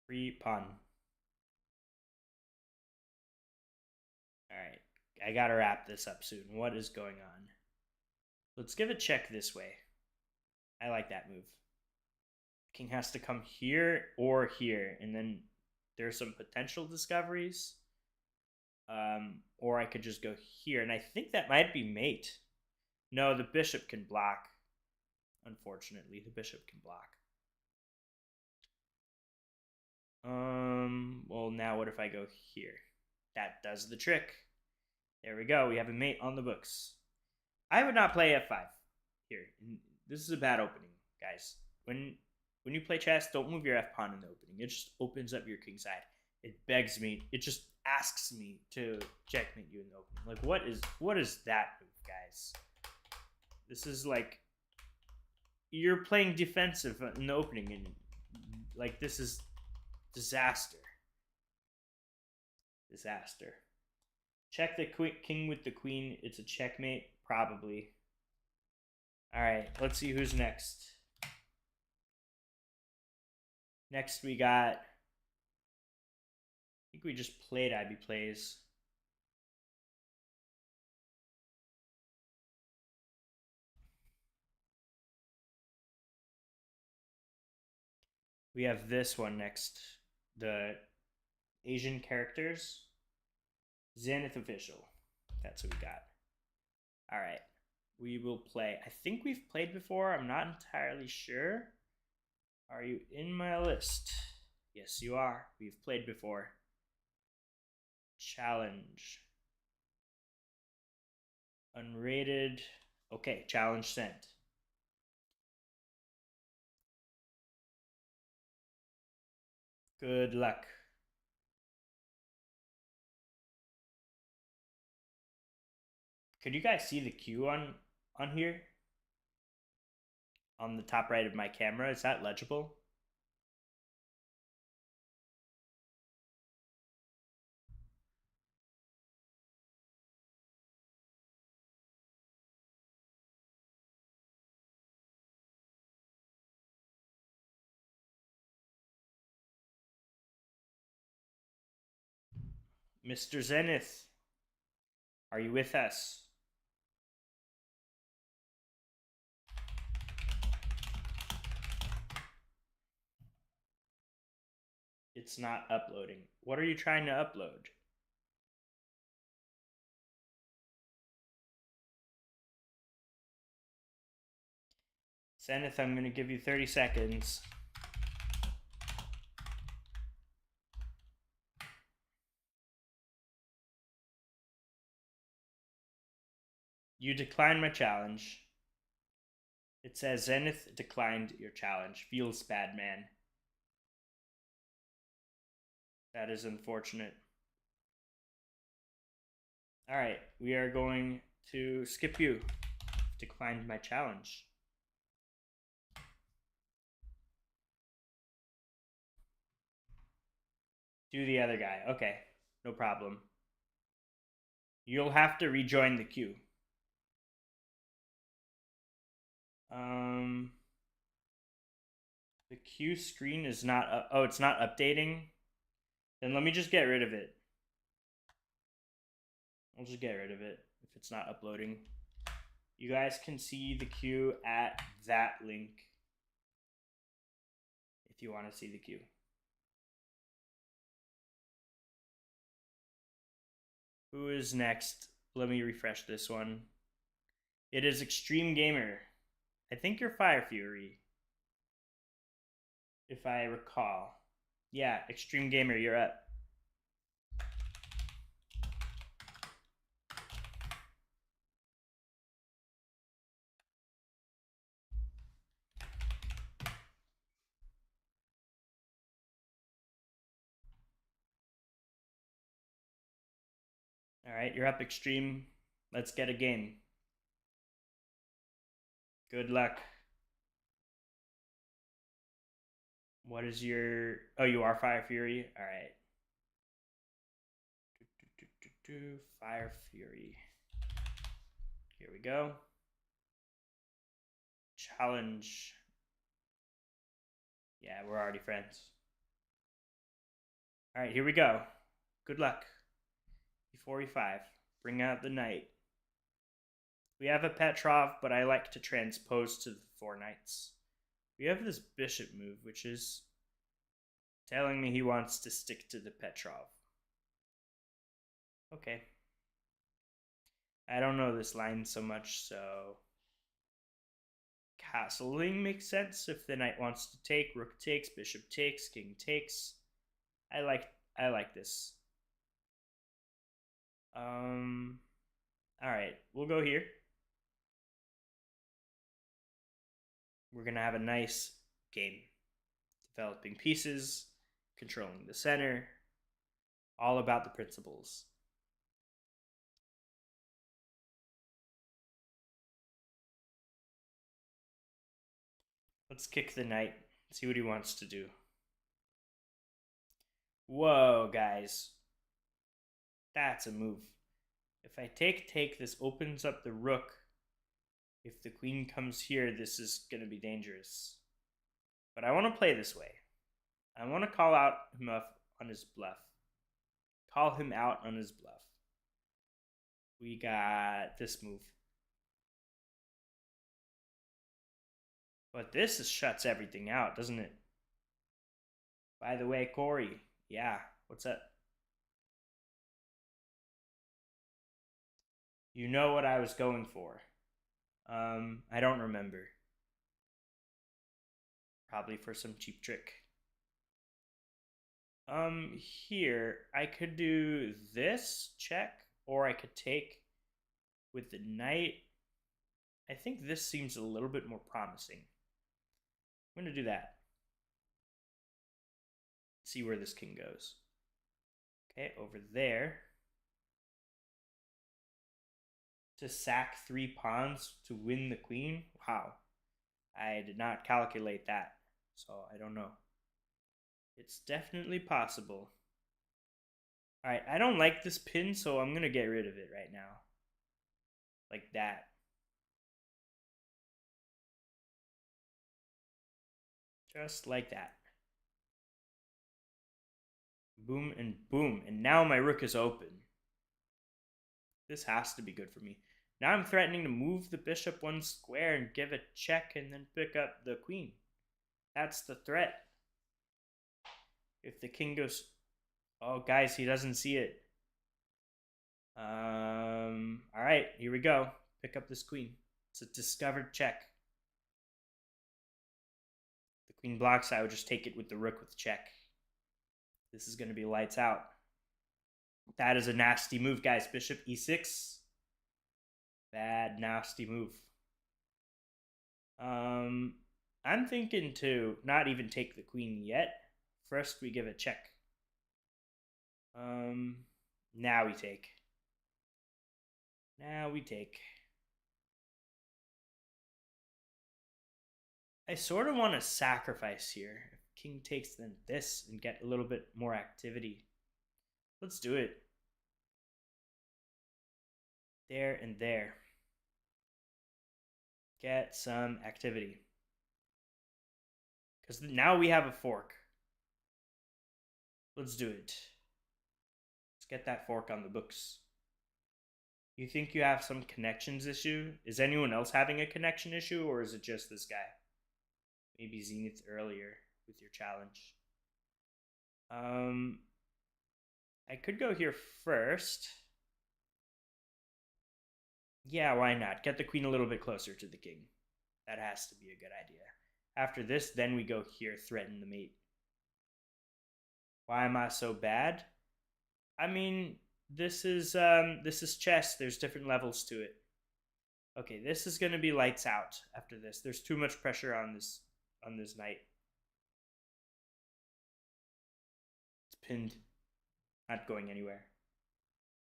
Free pawn. All right, I gotta wrap this up soon. What is going on? Let's give a check this way. I like that move. King has to come here or here, and then there's some potential discoveries. Or I could just go here, and I think that might be mate. No, the bishop can block. Unfortunately, the bishop can block. Well, now what if I go here? That does the trick. There we go. We have a mate on the books. I would not play f5 here. This is a bad opening, guys. When you play chess, don't move your f pawn in the opening. It just opens up your king side. It begs me. It just asks me to checkmate you in the opening. Like, what is that move, guys? This is like you're playing defensive in the opening, and like this is disaster. Disaster. Check the king with the queen. It's a checkmate, probably. All right, let's see who's next. Next we got, I think we just played IB Plays. We have this one next. The Asian characters. Zenith official. That's what we got. All right. We will play. I think we've played before. I'm not entirely sure. Are you in my list? Yes, you are. We've played before. Challenge. Unrated. Okay, challenge sent. Good luck. Could you guys see the Q on here? On the top right of my camera, is that legible? Mr. Zenith, are you with us? It's not uploading. What are you trying to upload? Zenith, I'm going to give you 30 seconds. You declined my challenge. It says Zenith declined your challenge. Feels bad, man. That is unfortunate. All right, we are going to skip you. Declined my challenge. Do the other guy. Okay, no problem. You'll have to rejoin the queue. The queue screen is not. Oh, it's not updating. Then let me just get rid of it. I'll just get rid of it if it's not uploading. You guys can see the queue at that link if you want to see the queue. Who is next? Let me refresh this one. It is Extreme Gamer. I think you're Fire Fury, if I recall. Yeah, Extreme Gamer, you're up. All right, you're up, Extreme. Let's get a game. Good luck. What is your... Oh, you are Fire Fury? All right. Fire Fury. Here we go. Challenge. Yeah, we're already friends. All right, here we go. Good luck. E4, E5. Bring out the knight. We have a Petrov, but I like to transpose to the 4 knights. We have this bishop move, which is telling me he wants to stick to the Petrov. Okay. I don't know this line so much, so castling makes sense if the knight wants to take. Rook takes, bishop takes, king takes. I like this. All right, we'll go here. We're gonna have a nice game, developing pieces, controlling the center, all about the principles. Let's kick the knight, see what he wants to do. Whoa, guys. That's a move. If I take, this opens up the rook. If the queen comes here, this is going to be dangerous. But I want to play this way. I want to call out him up on his bluff. Call him out on his bluff. We got this move. But this shuts everything out, doesn't it? By the way, Corey. Yeah, what's up? You know what I was going for. I don't remember. Probably for some cheap trick. Here, I could do this check, or I could take with the knight. I think this seems a little bit more promising. I'm going to do that. See where this king goes. Okay, over there. To sack 3 pawns to win the queen? Wow. I did not calculate that, so I don't know. It's definitely possible. Alright, I don't like this pin, so I'm going to get rid of it right now. Like that. Just like that. Boom and boom. And now my rook is open. This has to be good for me. Now I'm threatening to move the bishop 1 square and give a check and then pick up the queen. That's the threat. If the king goes... Oh, guys, he doesn't see it. Alright, here we go. Pick up this queen. It's a discovered check. The queen blocks, I would just take it with the rook with check. This is going to be lights out. That is a nasty move, guys. Bishop e6. Bad, nasty move. I'm thinking to not even take the queen yet. First, we give a check. Now we take. Now we take. I sort of want to sacrifice here. If king takes, then this, and get a little bit more activity. Let's do it. There and there. Get some activity. Because now we have a fork. Let's do it. Let's get that fork on the books. You think you have some connections issue? Is anyone else having a connection issue, or is it just this guy? Maybe Zenith earlier with your challenge. I could go here first. Yeah, why not? Get the queen a little bit closer to the king. That has to be a good idea. After this, then we go here, threaten the mate. Why am I so bad? I mean, this is chess. There's different levels to it. Okay, this is going to be lights out after this. There's too much pressure on this knight. It's pinned. Not going anywhere.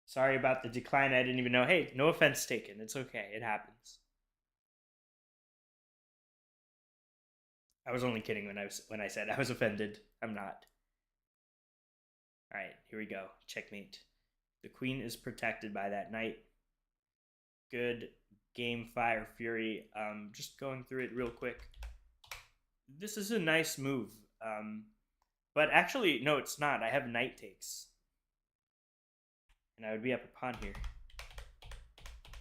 Sorry about the decline. I didn't even know. Hey, no offense taken. It's okay. It happens. I was only kidding when I said I was offended. I'm not. All right, here we go. Checkmate. The queen is protected by that knight. Good game, Fire Fury. Just going through it real quick. This is a nice move. But actually, no, it's not. I have knight takes. And I would be up a pawn here.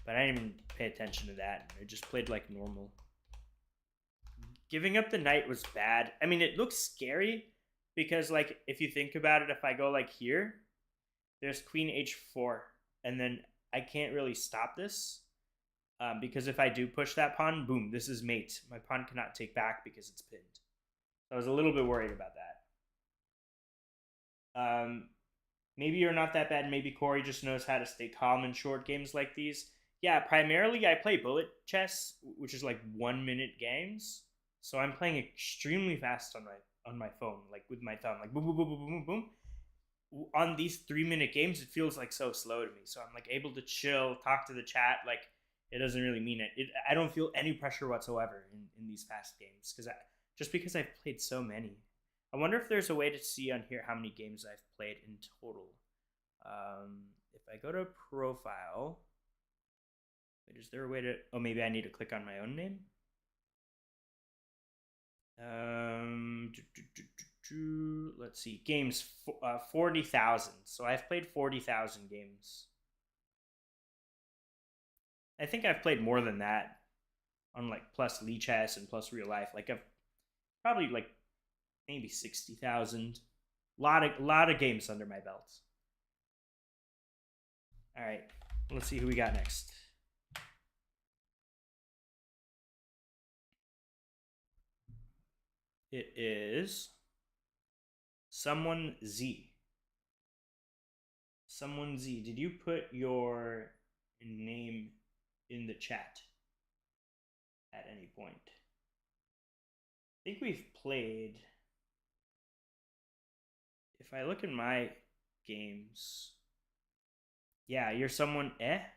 But I didn't even pay attention to that. I just played like normal. Giving up the knight was bad. I mean, it looks scary because, like, if you think about it, if I go like here, there's queen h4, and then I can't really stop this because if I do push that pawn, boom, this is mate. My pawn cannot take back because it's pinned. So I was a little bit worried about that. Maybe you're not that bad. Maybe Corey just knows how to stay calm in short games like these. Yeah, primarily I play bullet chess, which is like 1 minute games. So I'm playing extremely fast on my phone, like with my thumb, like boom, boom, boom, boom, boom, boom. On these 3 minute games, it feels like so slow to me. So I'm like able to chill, talk to the chat. Like it doesn't really mean it. I don't feel any pressure whatsoever in these fast games just because I've played so many. I wonder if there's a way to see on here how many games I've played in total. If I go to profile, wait, is there a way to? Oh, maybe I need to click on my own name. Let's see, games 40,000. So I've played 40,000 games. I think I've played more than that on like plus Lee Chess and plus real life. Like I've probably like maybe 60,000. Lot of games under my belt. All right, let's see who we got next. It is SomeoneZ. SomeoneZ, did you put your name in the chat at any point? I think we've played. If I look in my games, yeah, you're someone. That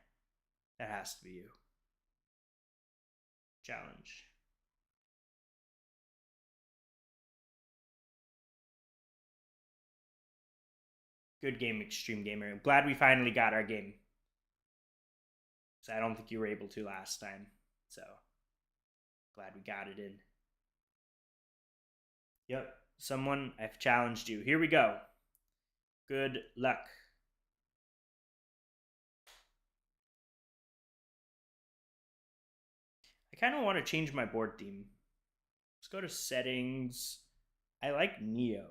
has to be you. Challenge. Good game, Extreme Gamer. I'm glad we finally got our game. So I don't think you were able to last time. So glad we got it in. Yep. Someone, I've challenged you. Here we go. Good luck. I kind of want to change my board theme. Let's go to settings. I like Neo.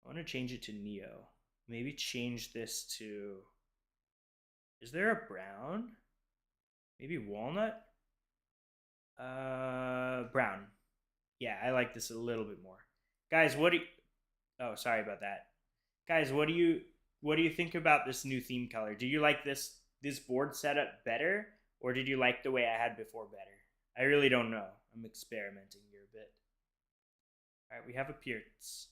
I want to change it to Neo. Maybe change this to... Is there a brown? Maybe walnut? Brown. Yeah, I like this a little bit more. Guys, what do you... Oh, sorry about that. Guys, what do you think about this new theme color? Do you like this board setup better, or did you like the way I had before better? I really don't know. I'm experimenting here a bit. All right, we have appearance.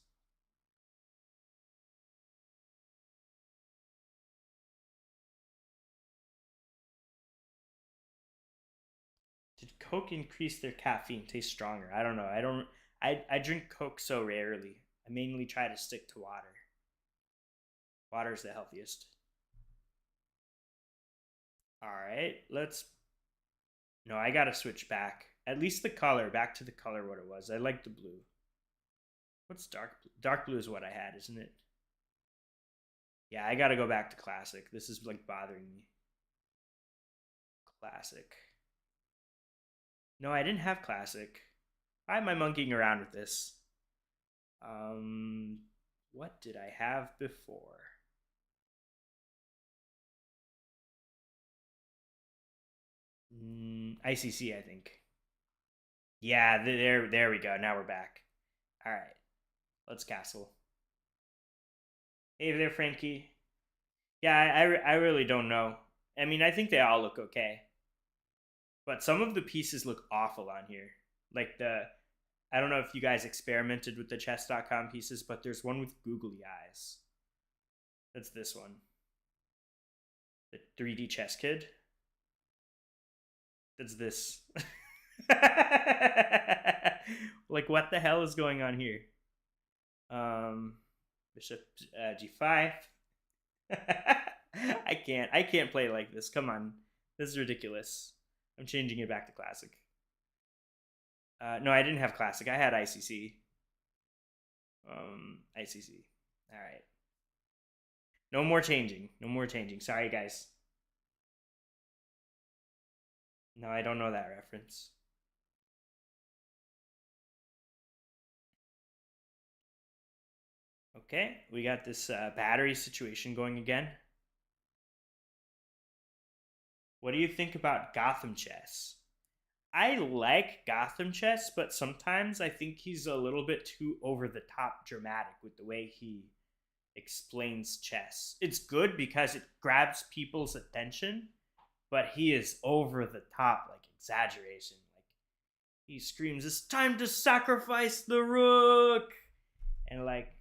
Did Coke increase their caffeine? Taste stronger? I don't know. I drink Coke so rarely. I mainly try to stick to water. Water is the healthiest. All right, let's... No, I gotta switch back. At least the color. Back to the color what it was. I like the blue. What's dark blue? Dark blue is what I had, isn't it? Yeah, I gotta go back to classic. This is like bothering me. Classic. No, I didn't have classic. Why am I monkeying around with this? What did I have before? ICC, I think. Yeah, there we go. Now we're back. All right, let's castle. Hey there, Frankie. Yeah, I really don't know. I mean, I think they all look okay, but some of the pieces look awful on here. Like I don't know if you guys experimented with the chess.com pieces, but there's one with googly eyes. That's this one. The 3D chess kid. That's this. Like, what the hell is going on here? Bishop g5. I can't play like this. Come on. This is ridiculous. I'm changing it back to classic. No, I didn't have classic. I had ICC. ICC. All right. No more changing. No more changing. Sorry, guys. No, I don't know that reference. Okay, we got this battery situation going again. What do you think about Gotham chess? I like Gotham chess, but sometimes I think he's a little bit too over the top dramatic with the way he explains chess. It's good because it grabs people's attention, but he is over the top, like exaggeration. Like he screams, "It's time to sacrifice the rook," and like,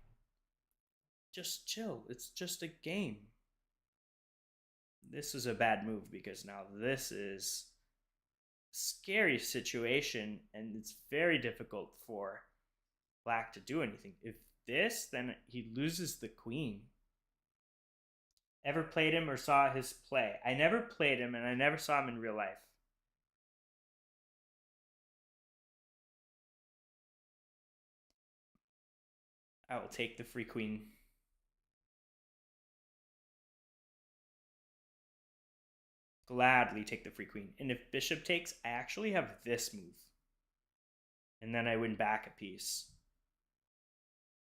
just chill. It's just a game. This is a bad move because now this is a scary situation, and it's very difficult for Black to do anything. If this, then he loses the queen. Ever played him or saw his play? I never played him, and I never saw him in real life. I will take the free queen. Gladly take the free queen. And if bishop takes, I actually have this move. And then I win back a piece.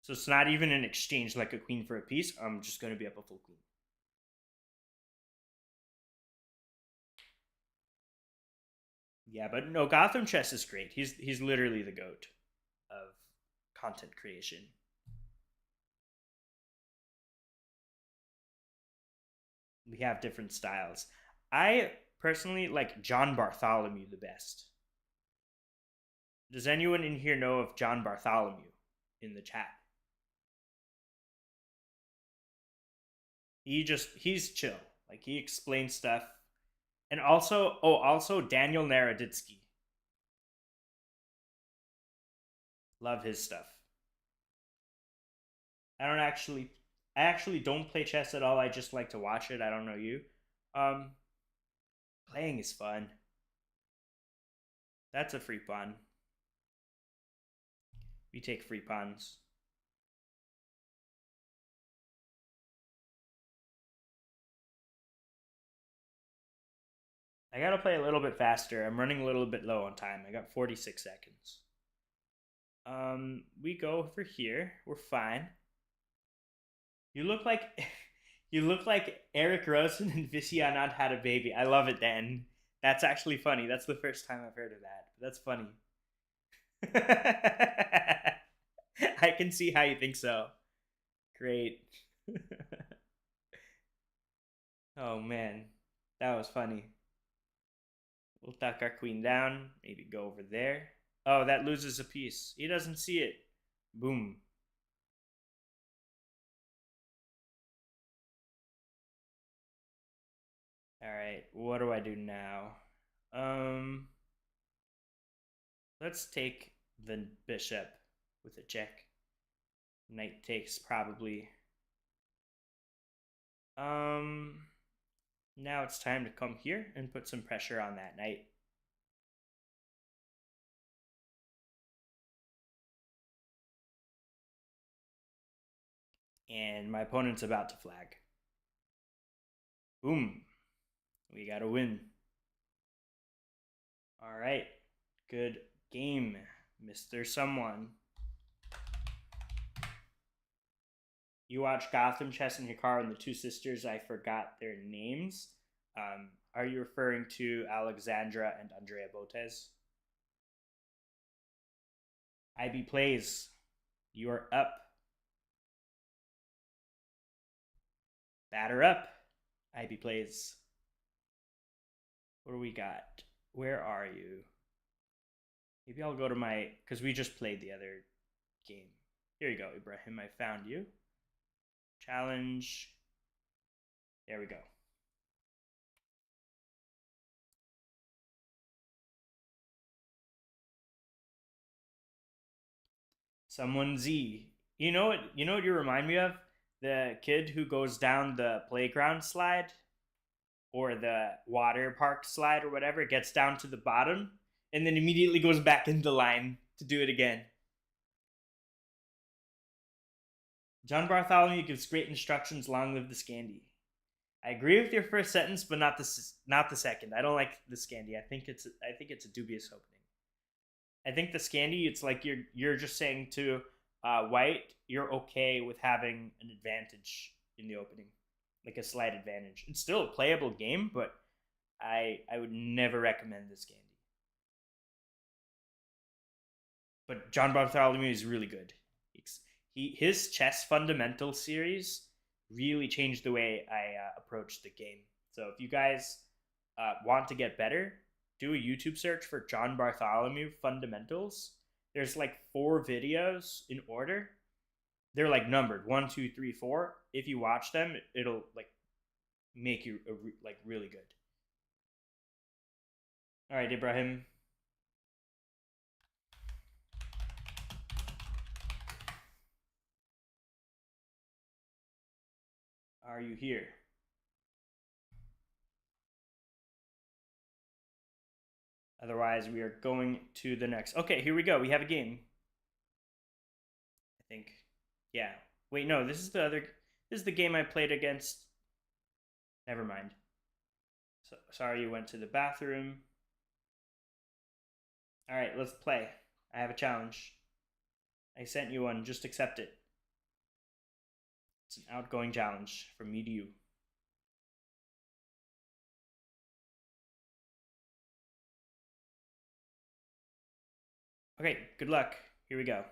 So it's not even an exchange like a queen for a piece. I'm just going to be up a full queen. Yeah, but no, Gotham chess is great. He's literally the GOAT of content creation. We have different styles. I personally like John Bartholomew the best. Does anyone in here know of John Bartholomew in the chat? He's chill. Like he explains stuff. And also Daniel Naroditsky. Love his stuff. I actually don't play chess at all. I just like to watch it. I don't know you. Playing is fun. That's a free pawn. We take free pawns. I gotta play a little bit faster. I'm running a little bit low on time. I got 46 seconds. We go over here. We're fine. You look like Eric Rosen and Vishy Anand had a baby. I love it, Dan. That's actually funny. That's the first time I've heard of that. That's funny. I can see how you think so. Great. Oh man, that was funny. We'll tuck our queen down. Maybe go over there. Oh, that loses a piece. He doesn't see it. Boom. All right, what do I do now? Let's take the bishop with a check. Knight takes probably. Now it's time to come here and put some pressure on that knight. And my opponent's about to flag. Boom. We got to win. All right. Good game, Mr. Someone. You watch Gotham Chess and Hikaru and the two sisters. I forgot their names. Are you referring to Alexandra and Andrea Botes? IB plays. You are up. Batter up. IB plays. What do we got? Where are you? Maybe I'll go to my... Because we just played the other game. Here you go, Ibrahim. I found you. Challenge. There we go. SomeoneZ. You know what you remind me of? The kid who goes down the playground slide or the water park slide or whatever, gets down to the bottom and then immediately goes back in the line to do it again. John Bartholomew gives great instructions. Long live the Scandi. I agree with your first sentence, but not the second. I don't like the Scandi. I think it's a dubious opening. I think the Scandi, it's like you're just saying to white, you're okay with having an advantage in the opening, like a slight advantage. It's still a playable game, but I would never recommend this candy. But John Bartholomew is really good. His chess fundamental series really changed the way I approached the game. So if you guys want to get better, do a YouTube search for John Bartholomew fundamentals. There's like 4 videos in order. They're like numbered 1, 2, 3, 4. If you watch them, it'll like make you like really good. All right, Ibrahim. Are you here? Otherwise, we are going to the next. Okay, here we go. We have a game. I think. Yeah. Wait, no, this is the other. This is the game I played against. Never mind. So, sorry you went to the bathroom. All right, let's play. I have a challenge. I sent you one. Just accept it. It's an outgoing challenge from me to you. Okay, good luck. Here we go.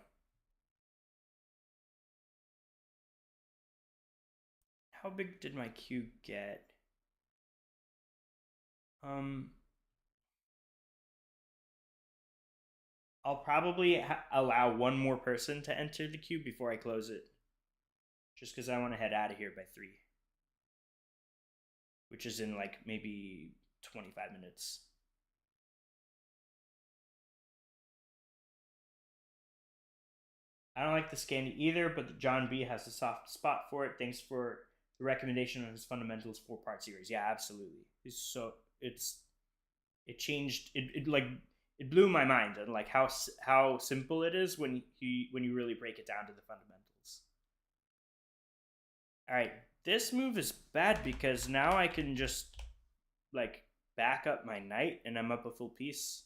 How big did my queue get? I'll probably allow one more person to enter the queue before I close it. Just because I want to head out of here by 3. Which is in like maybe 25 minutes. I don't like this candy either, but John B has a soft spot for it. Thanks for the recommendation on his fundamentals 4-part series. Yeah, absolutely. It changed it blew my mind and like how simple it is when you really break it down to the fundamentals. All right, this move is bad because now I can just like back up my knight and I'm up a full piece.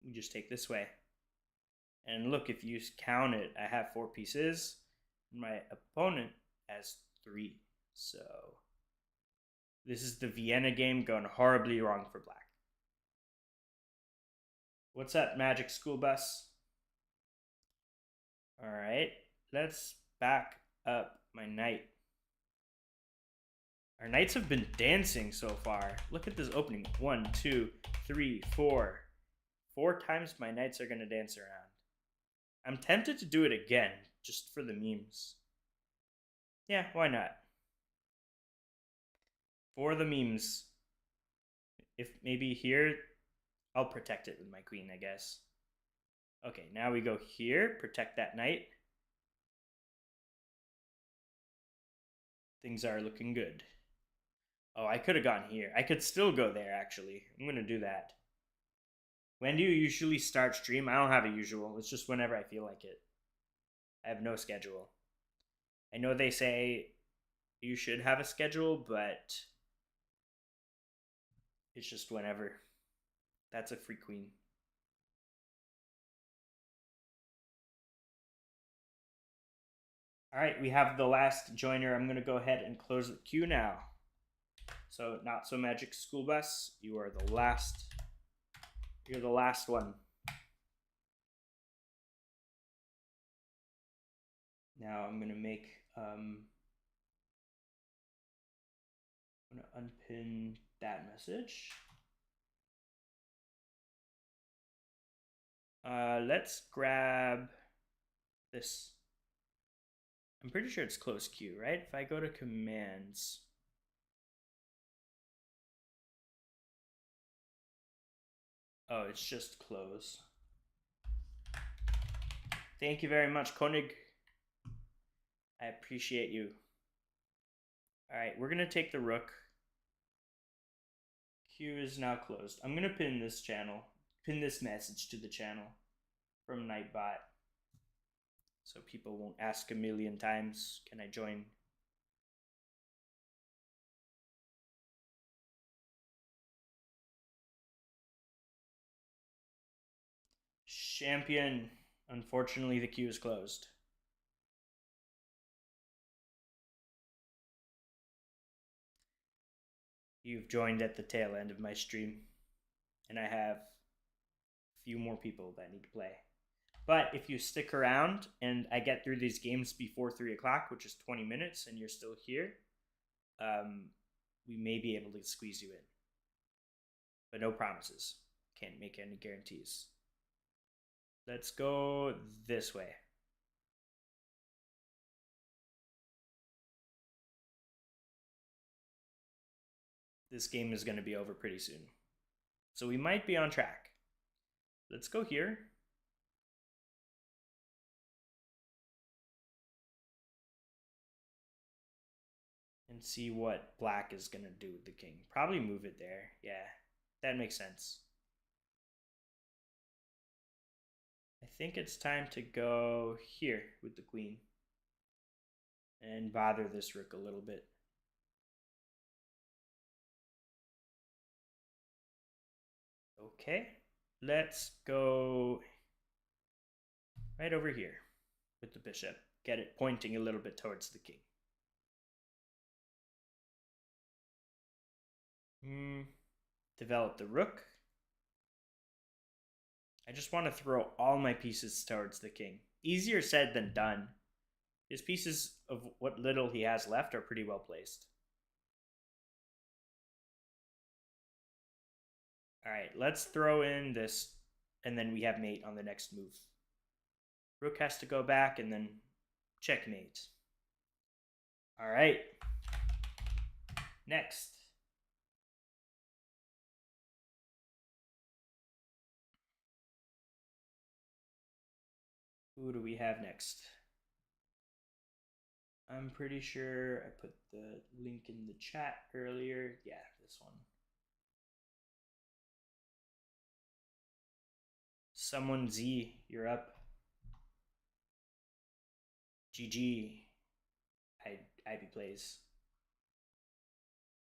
We just take this way. And look, if you count it, I have 4 pieces. My opponent has 3. So this is the Vienna game going horribly wrong for black. What's up, Magic School Bus? All right, let's back up my knight. Our knights have been dancing so far. Look at this opening. 1, 2, 3, 4. 4 times my knights are going to dance around. I'm tempted to do it again, just for the memes. Yeah, why not? For the memes. If maybe here, I'll protect it with my queen, I guess. Okay, now we go here, protect that knight. Things are looking good. Oh, I could have gone here. I could still go there, actually. I'm going to do that. When do you usually start stream? I don't have a usual. It's just whenever I feel like it. I have no schedule. I know they say you should have a schedule, but it's just whenever. That's a free queen. All right, we have the last joiner. I'm going to go ahead and close the queue now. So, Not So Magic School Bus, you are the last. You're the last one. Now I'm gonna make I'm gonna unpin that message. Let's grab this. I'm pretty sure it's close queue, right? If I go to commands. Oh, it's just close. Thank you very much, Koenig. I appreciate you. All right, we're gonna take the rook. Queue is now closed. I'm gonna pin this message to the channel from Nightbot, so people won't ask a million times, can I join? Champion, Unfortunately, the queue is closed. You've joined at the tail end of my stream, and I have a few more people that need to play. But if you stick around and I get through these games before 3 o'clock, which is 20 minutes, and you're still here, we may be able to squeeze you in. But no promises. Can't make any guarantees. Let's go this way. This game is going to be over pretty soon. So we might be on track. Let's go here. And see what black is going to do with the king. Probably move it there. Yeah, that makes sense. I think it's time to go here with the queen. And bother this rook a little bit. Okay, let's go right over here with the bishop. Get it pointing a little bit towards the king. Develop the rook. I just want to throw all my pieces towards the king. Easier said than done. His pieces of what little he has left are pretty well placed. All right, let's throw in this, and then we have mate on the next move. Rook has to go back, and then checkmate. All right. Next. Who do we have next? I'm pretty sure I put the link in the chat earlier. Yeah, this one. SomeoneZ, you're up. GG. Ivy plays.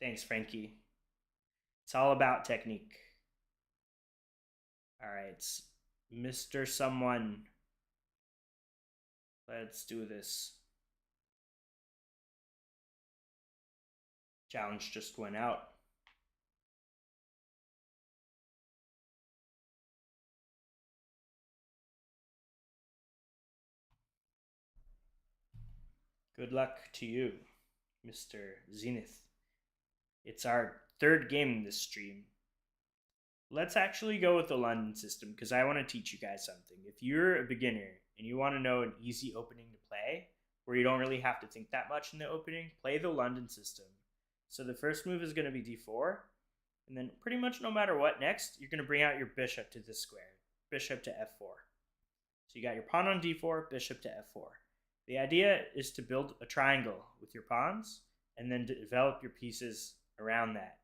Thanks, Frankie. It's all about technique. All right, Mr. Someone. Let's do this. Challenge just went out. Good luck to you, Mr. Zenith. It's our third game in this stream. Let's actually go with the London system because I want to teach you guys something. If you're a beginner and you want to know an easy opening to play, where you don't really have to think that much in the opening, play the London system. So the first move is going to be d4, and then pretty much no matter what next, you're going to bring out your bishop to this square, bishop to f4. So you got your pawn on d4, bishop to f4. The idea is to build a triangle with your pawns and then develop your pieces around that.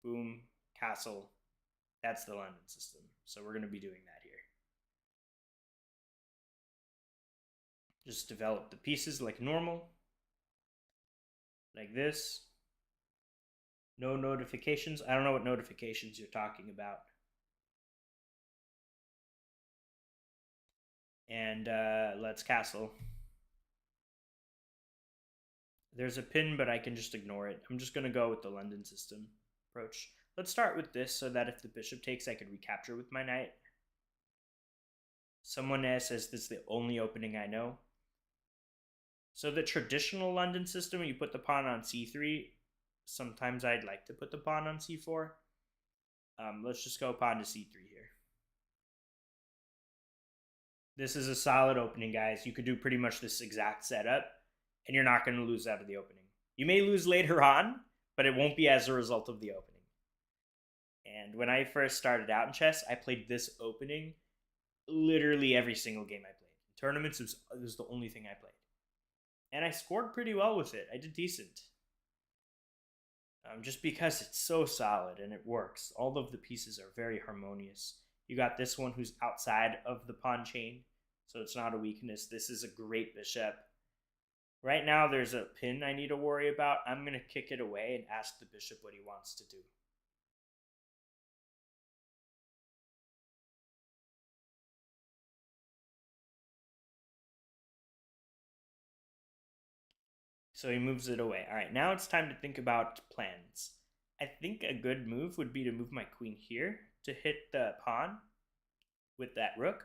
Boom, castle. That's the London system. So we're going to be doing that here. Just develop the pieces like normal. Like this. No notifications. I don't know what notifications you're talking about. And let's castle. There's a pin, but I can just ignore it. I'm just going to go with the London system approach. Let's start with this so that if the bishop takes, I could recapture with my knight. SomeoneZ says this is the only opening I know. So the traditional London system, you put the pawn on c3. Sometimes I'd like to put the pawn on c4. Let's just go pawn to c3 here. This is a solid opening, guys. You could do pretty much this exact setup, and you're not going to lose out of the opening. You may lose later on, but it won't be as a result of the opening. And when I first started out in chess, I played this opening literally every single game I played. In tournaments, it was the only thing I played. And I scored pretty well with it. I did decent. Just because it's so solid and it works. All of the pieces are very harmonious. You got this one who's outside of the pawn chain, so it's not a weakness. This is a great bishop. Right now, there's a pin I need to worry about. I'm going to kick it away and ask the bishop what he wants to do. So he moves it away. All right, now it's time to think about plans. I think a good move would be to move my queen here to hit the pawn with that rook.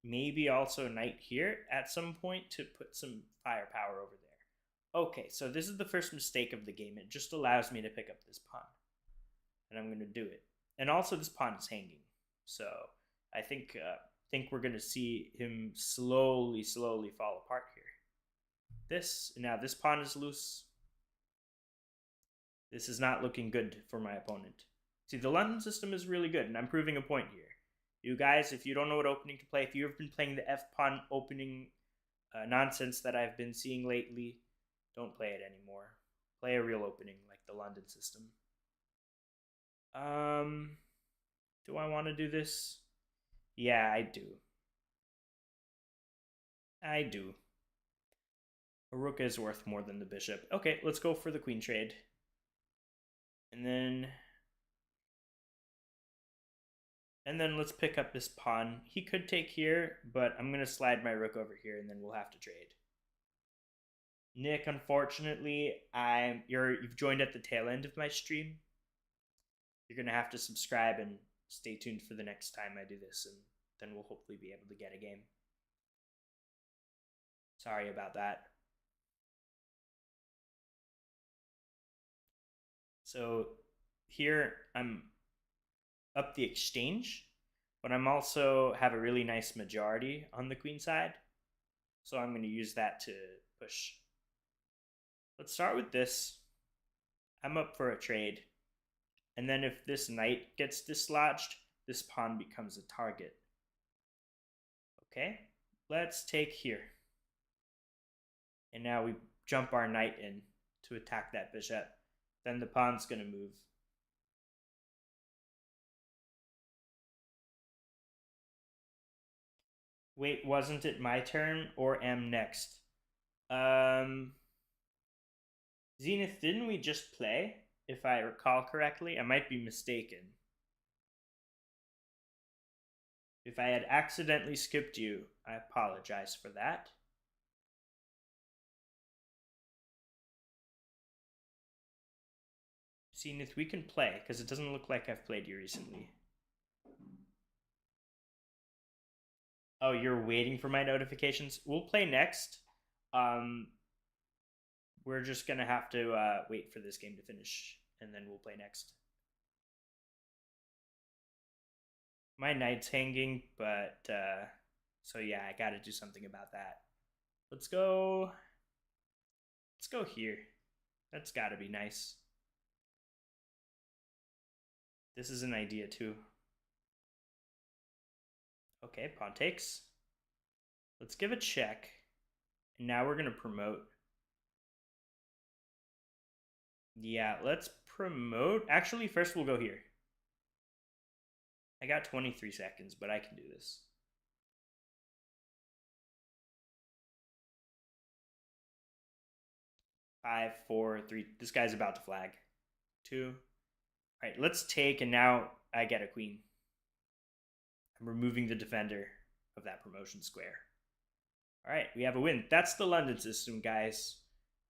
Maybe also knight here at some point to put some firepower over there. Okay, so this is the first mistake of the game. It just allows me to pick up this pawn. And I'm going to do it. And also this pawn is hanging. So I think we're going to see him slowly fall apart here. Now this pawn is loose. This is not looking good for my opponent. See, the London system is really good, and I'm proving a point here. You guys, if you don't know what opening to play, if you've been playing the F-pawn opening nonsense that I've been seeing lately, don't play it anymore. Play a real opening like the London system. Do I want to do this? Yeah, I do. I do. A rook is worth more than the bishop. Okay, let's go for the queen trade. And then let's pick up this pawn. He could take here, but I'm going to slide my rook over here, and then we'll have to trade. Nick, unfortunately, you've joined at the tail end of my stream. You're going to have to subscribe and stay tuned for the next time I do this, and then we'll hopefully be able to get a game. Sorry about that. So here I'm up the exchange, but I'm also have a really nice majority on the queen side. So I'm going to use that to push. Let's start with this. I'm up for a trade. And then if this knight gets dislodged, this pawn becomes a target. Okay, let's take here. And now we jump our knight in to attack that bishop. Then the pawn's going to move. Wait, wasn't it my turn or am next? Zenith, didn't we just play? If I recall correctly, I might be mistaken. If I had accidentally skipped you, I apologize for that. Zenith, we can play, because it doesn't look like I've played you recently. Oh, you're waiting for my notifications? We'll play next. We're just going to have to wait for this game to finish, and then we'll play next. My knight's hanging, but so yeah, I got to do something about that. Let's go here. That's got to be nice. This is an idea too. Okay, pawn takes. Let's give a check. And now we're going to promote. Yeah, let's promote. Actually, first we'll go here. I got 23 seconds, but I can do this. Five, four, three. This guy's about to flag. 2. All right, let's take, and now I get a queen. I'm removing the defender of that promotion square. All right, we have a win. That's the London system, guys.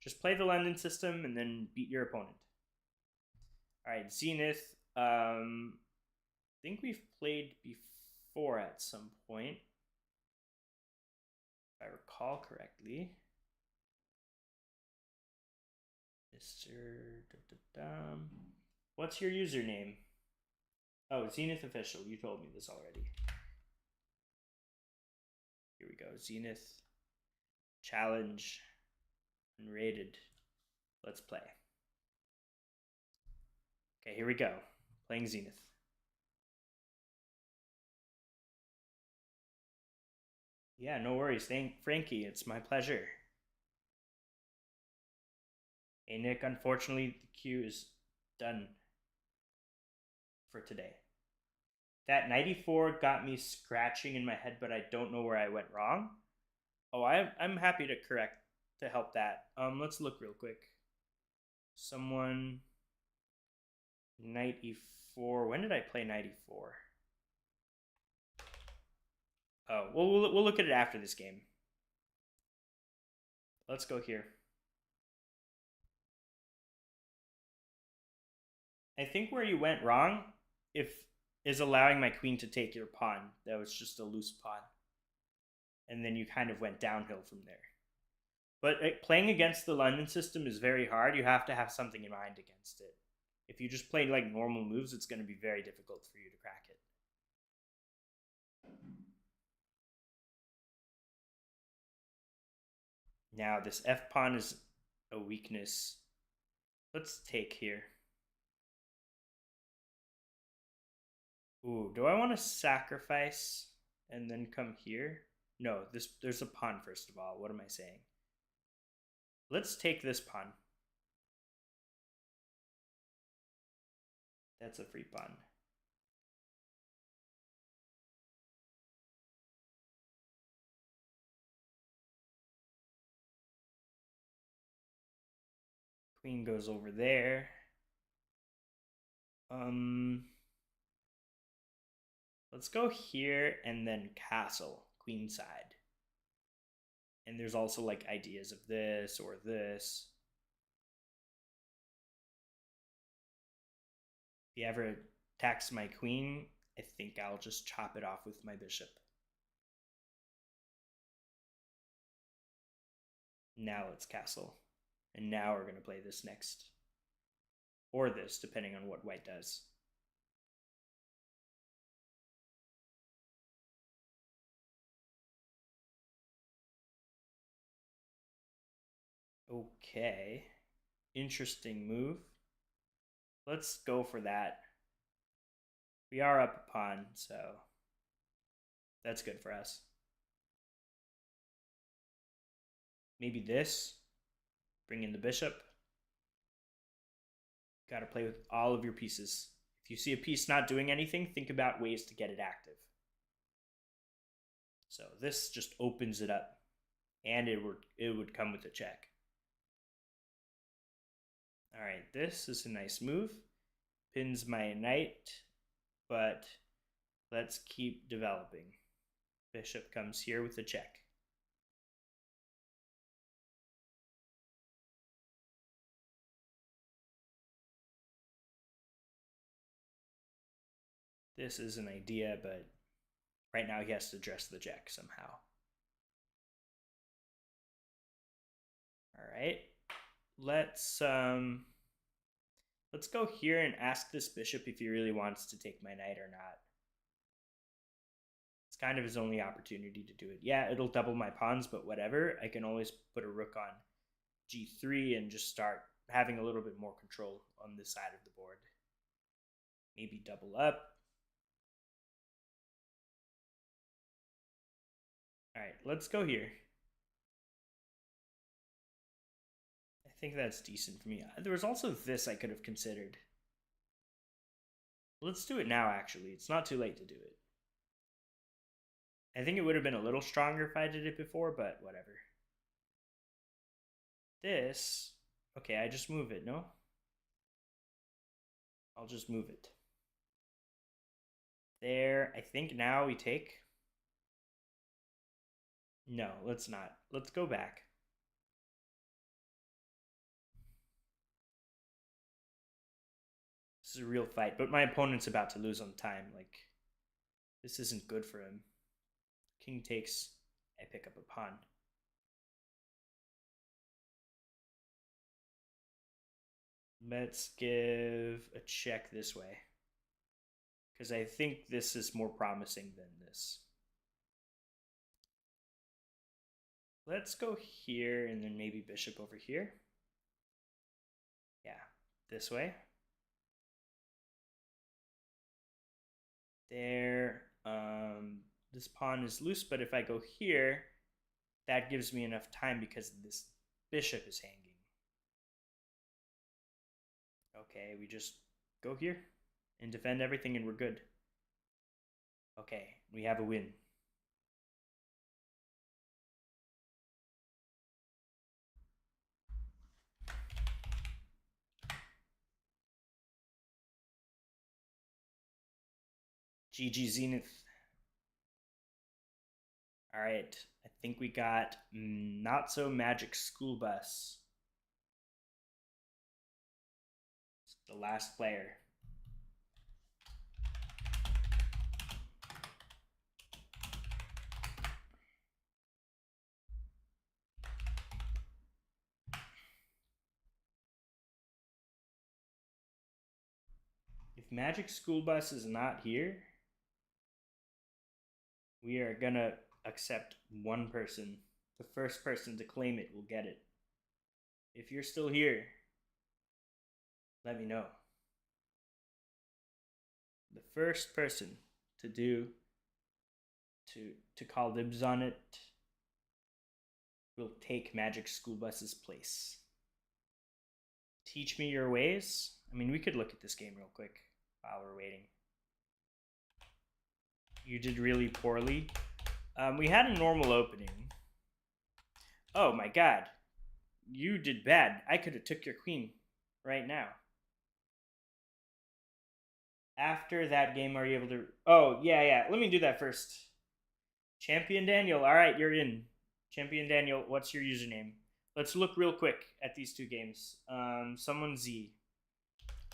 Just play the London system and then beat your opponent. All right, Zenith. I think we've played before at some point, if I recall correctly. Mr. What's your username? Oh, Zenith Official. You told me this already. Here we go. Zenith. Challenge. Unrated. Let's play. Okay, here we go. Playing Zenith. Yeah, no worries. Thank Frankie. It's my pleasure. Hey, Nick, unfortunately, the queue is done for today. That 94 got me scratching in my head, but I don't know where I went wrong. Oh, I'm happy to help that. Let's look real quick. Someone 94. When did I play 94? Oh, well, we'll look at it after this game. Let's go here. I think where you went wrong if is allowing my queen to take your pawn. That was just a loose pawn. And then you kind of went downhill from there. But playing against the London system is very hard. You have to have something in mind against it. If you just play like normal moves, it's going to be very difficult for you to crack it. Now, this F pawn is a weakness. Let's take here. Ooh, do I want to sacrifice and then come here? No, there's a pawn first of all. What am I saying? Let's take this pawn. That's a free pawn. Queen goes over there. Let's go here and then castle, queen side. And there's also like ideas of this or this. If he ever attacks my queen, I think I'll just chop it off with my bishop. Now let's castle. And now we're going to play this next. Or this, depending on what white does. Okay. Interesting move. Let's go for that. We are up a pawn, so that's good for us. Maybe this. Bring in the bishop. Got to play with all of your pieces. If you see a piece not doing anything, think about ways to get it active. So this just opens it up. And it would come with a check. All right, this is a nice move. Pins my knight, but let's keep developing. Bishop comes here with a check. This is an idea, but right now he has to address the jack somehow. All right, let's go here and ask this bishop if he really wants to take my knight or not. It's kind of his only opportunity to do it. Yeah, it'll double my pawns, but whatever. I can always put a rook on g3 and just start having a little bit more control on this side of the board. Maybe double up. All right, let's go here. I think that's decent for me. There was also this I could have considered. Let's do it now, actually. It's not too late to do it. I think it would have been a little stronger if I did it before, but whatever. This, okay, I just move it, no? I'll just move it. There, I think now we take. No, let's not. Let's go back. This is a real fight, but my opponent's about to lose on time. Like, this isn't good for him. King takes, I pick up a pawn. Let's give a check this way, because I think this is more promising than this. Let's go here and then maybe bishop over here. Yeah, this way. There. This pawn is loose, but if I go here, that gives me enough time because this bishop is hanging. Okay, we just go here and defend everything and we're good. Okay, we have a win. GG Zenith. All right, I think we got Not So Magic School Bus. It's the last player. If Magic School Bus is not here, we are gonna accept one person. The first person to claim it will get it. If you're still here, let me know. The first person to call dibs on it will take Magic School Bus's place. Teach me your ways. I mean, we could look at this game real quick while we're waiting. You did really poorly. We had a normal opening. Oh my god. You did bad. I could have took your queen right now. After that game, are you able to... Oh, yeah. Let me do that first. Champion Daniel. All right, you're in. Champion Daniel, what's your username? Let's look real quick at these two games. SomeoneZ.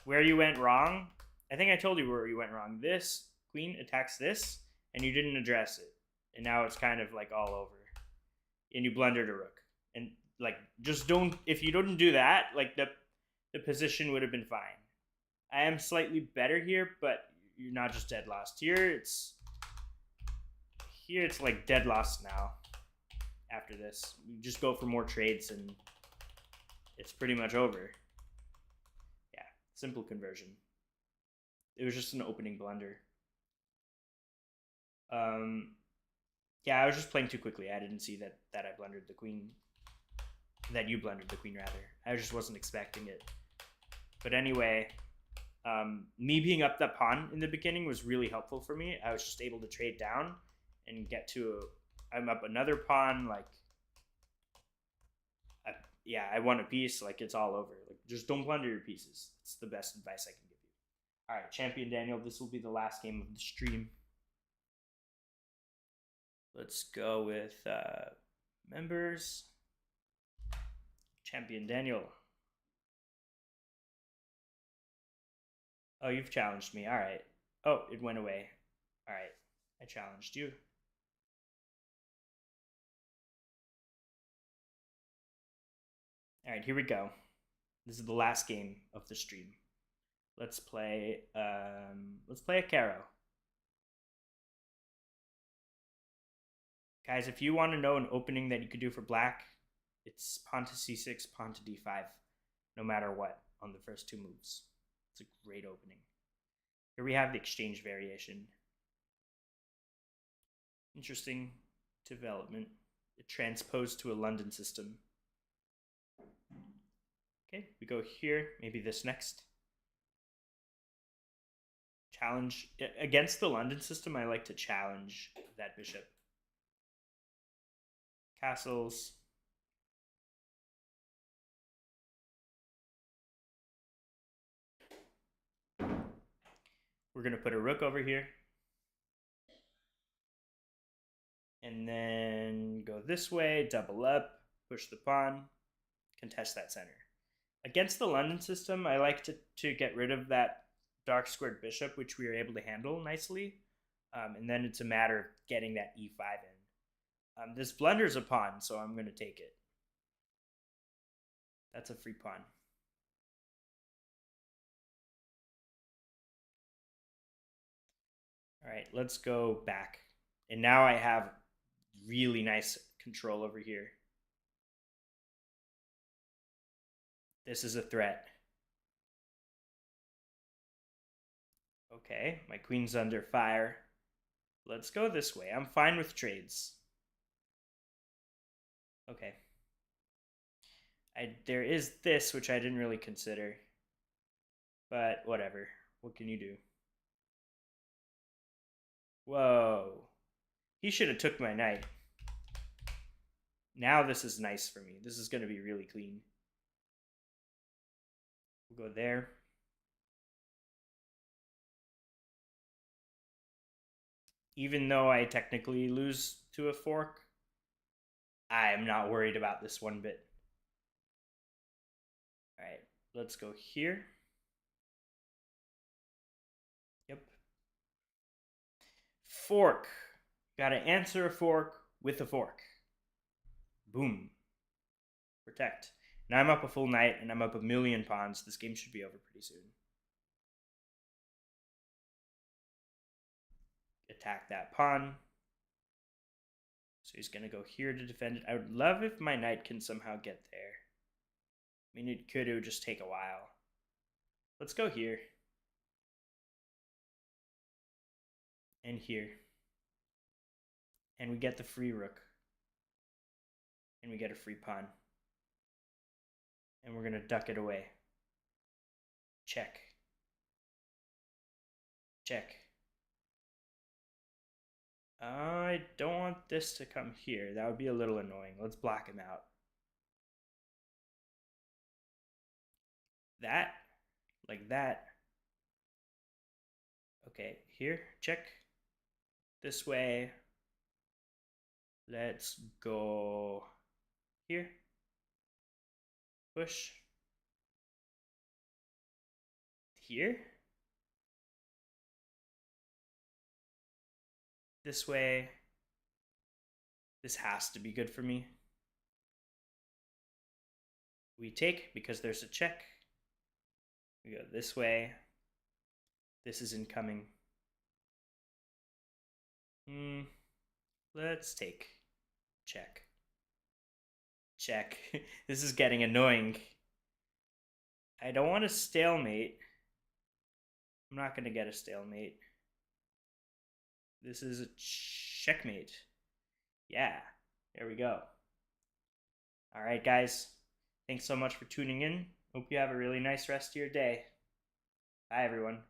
Where you went wrong. I think I told you where you went wrong. This queen attacks this, and you didn't address it. And now it's kind of like all over. And you blundered a rook. And like, just don't... If you don't do that, like the position would have been fine. I am slightly better here, but you're not just dead lost. Here it's like dead lost now. After this, you just go for more trades and it's pretty much over. Yeah, simple conversion. It was just an opening blunder. Yeah, I was just playing too quickly. I didn't see that I blundered the queen. That you blundered the queen, rather. I just wasn't expecting it. But anyway, me being up that pawn in the beginning was really helpful for me. I was just able to trade down and get to I'm up another pawn, like, yeah, I won a piece, like, it's all over. Like, just don't blunder your pieces. It's the best advice I can give you. All right, Champion Daniel, this will be the last game of the stream. Let's go with members. Champion Daniel. Oh, you've challenged me. All right. Oh, it went away. All right, I challenged you. All right, here we go. This is the last game of the stream. Let's play a Caro. Guys, if you want to know an opening that you could do for black, it's pawn to c6, pawn to d5, no matter what, on the first two moves. It's a great opening. Here we have the exchange variation. Interesting development. It transposed to a London system. Okay, we go here, maybe this next. Challenge. Against the London system, I like to challenge that bishop. Castles. We're going to put a rook over here. And then go this way, double up, push the pawn, contest that center. Against the London system, I like to get rid of that dark squared bishop, which we were able to handle nicely. And then it's a matter of getting that e5 in. This blunders a pawn, so I'm going to take it. That's a free pawn. All right, let's go back. And now I have really nice control over here. This is a threat. Okay, my queen's under fire. Let's go this way. I'm fine with trades. Okay. There is this, which I didn't really consider. But whatever. What can you do? Whoa. He should have took my knight. Now this is nice for me. This is going to be really clean. We'll go there. Even though I technically lose to a fork, I am not worried about this one bit. All right, let's go here. Yep. Fork. Gotta answer a fork with a fork. Boom. Protect. Now I'm up a full knight and I'm up a million pawns. This game should be over pretty soon. attack that pawn. So he's going to go here to defend it. I would love if my knight can somehow get there. I mean, it would just take a while. Let's go here. And here. And we get the free rook. And we get a free pawn. And we're going to duck it away. Check. Check. I don't want this to come here. That would be a little annoying. Let's block him out. That. Like that. Okay, here. Check. This way. Let's go here. Push. Here. This way. This has to be good for me. We take because there's a check. We go this way. This is incoming. Let's take. Check. Check. This is getting annoying. I don't want a stalemate. I'm not going to get a stalemate. This is a checkmate. Yeah, there we go. All right, guys. Thanks so much for tuning in. Hope you have a really nice rest of your day. Bye, everyone.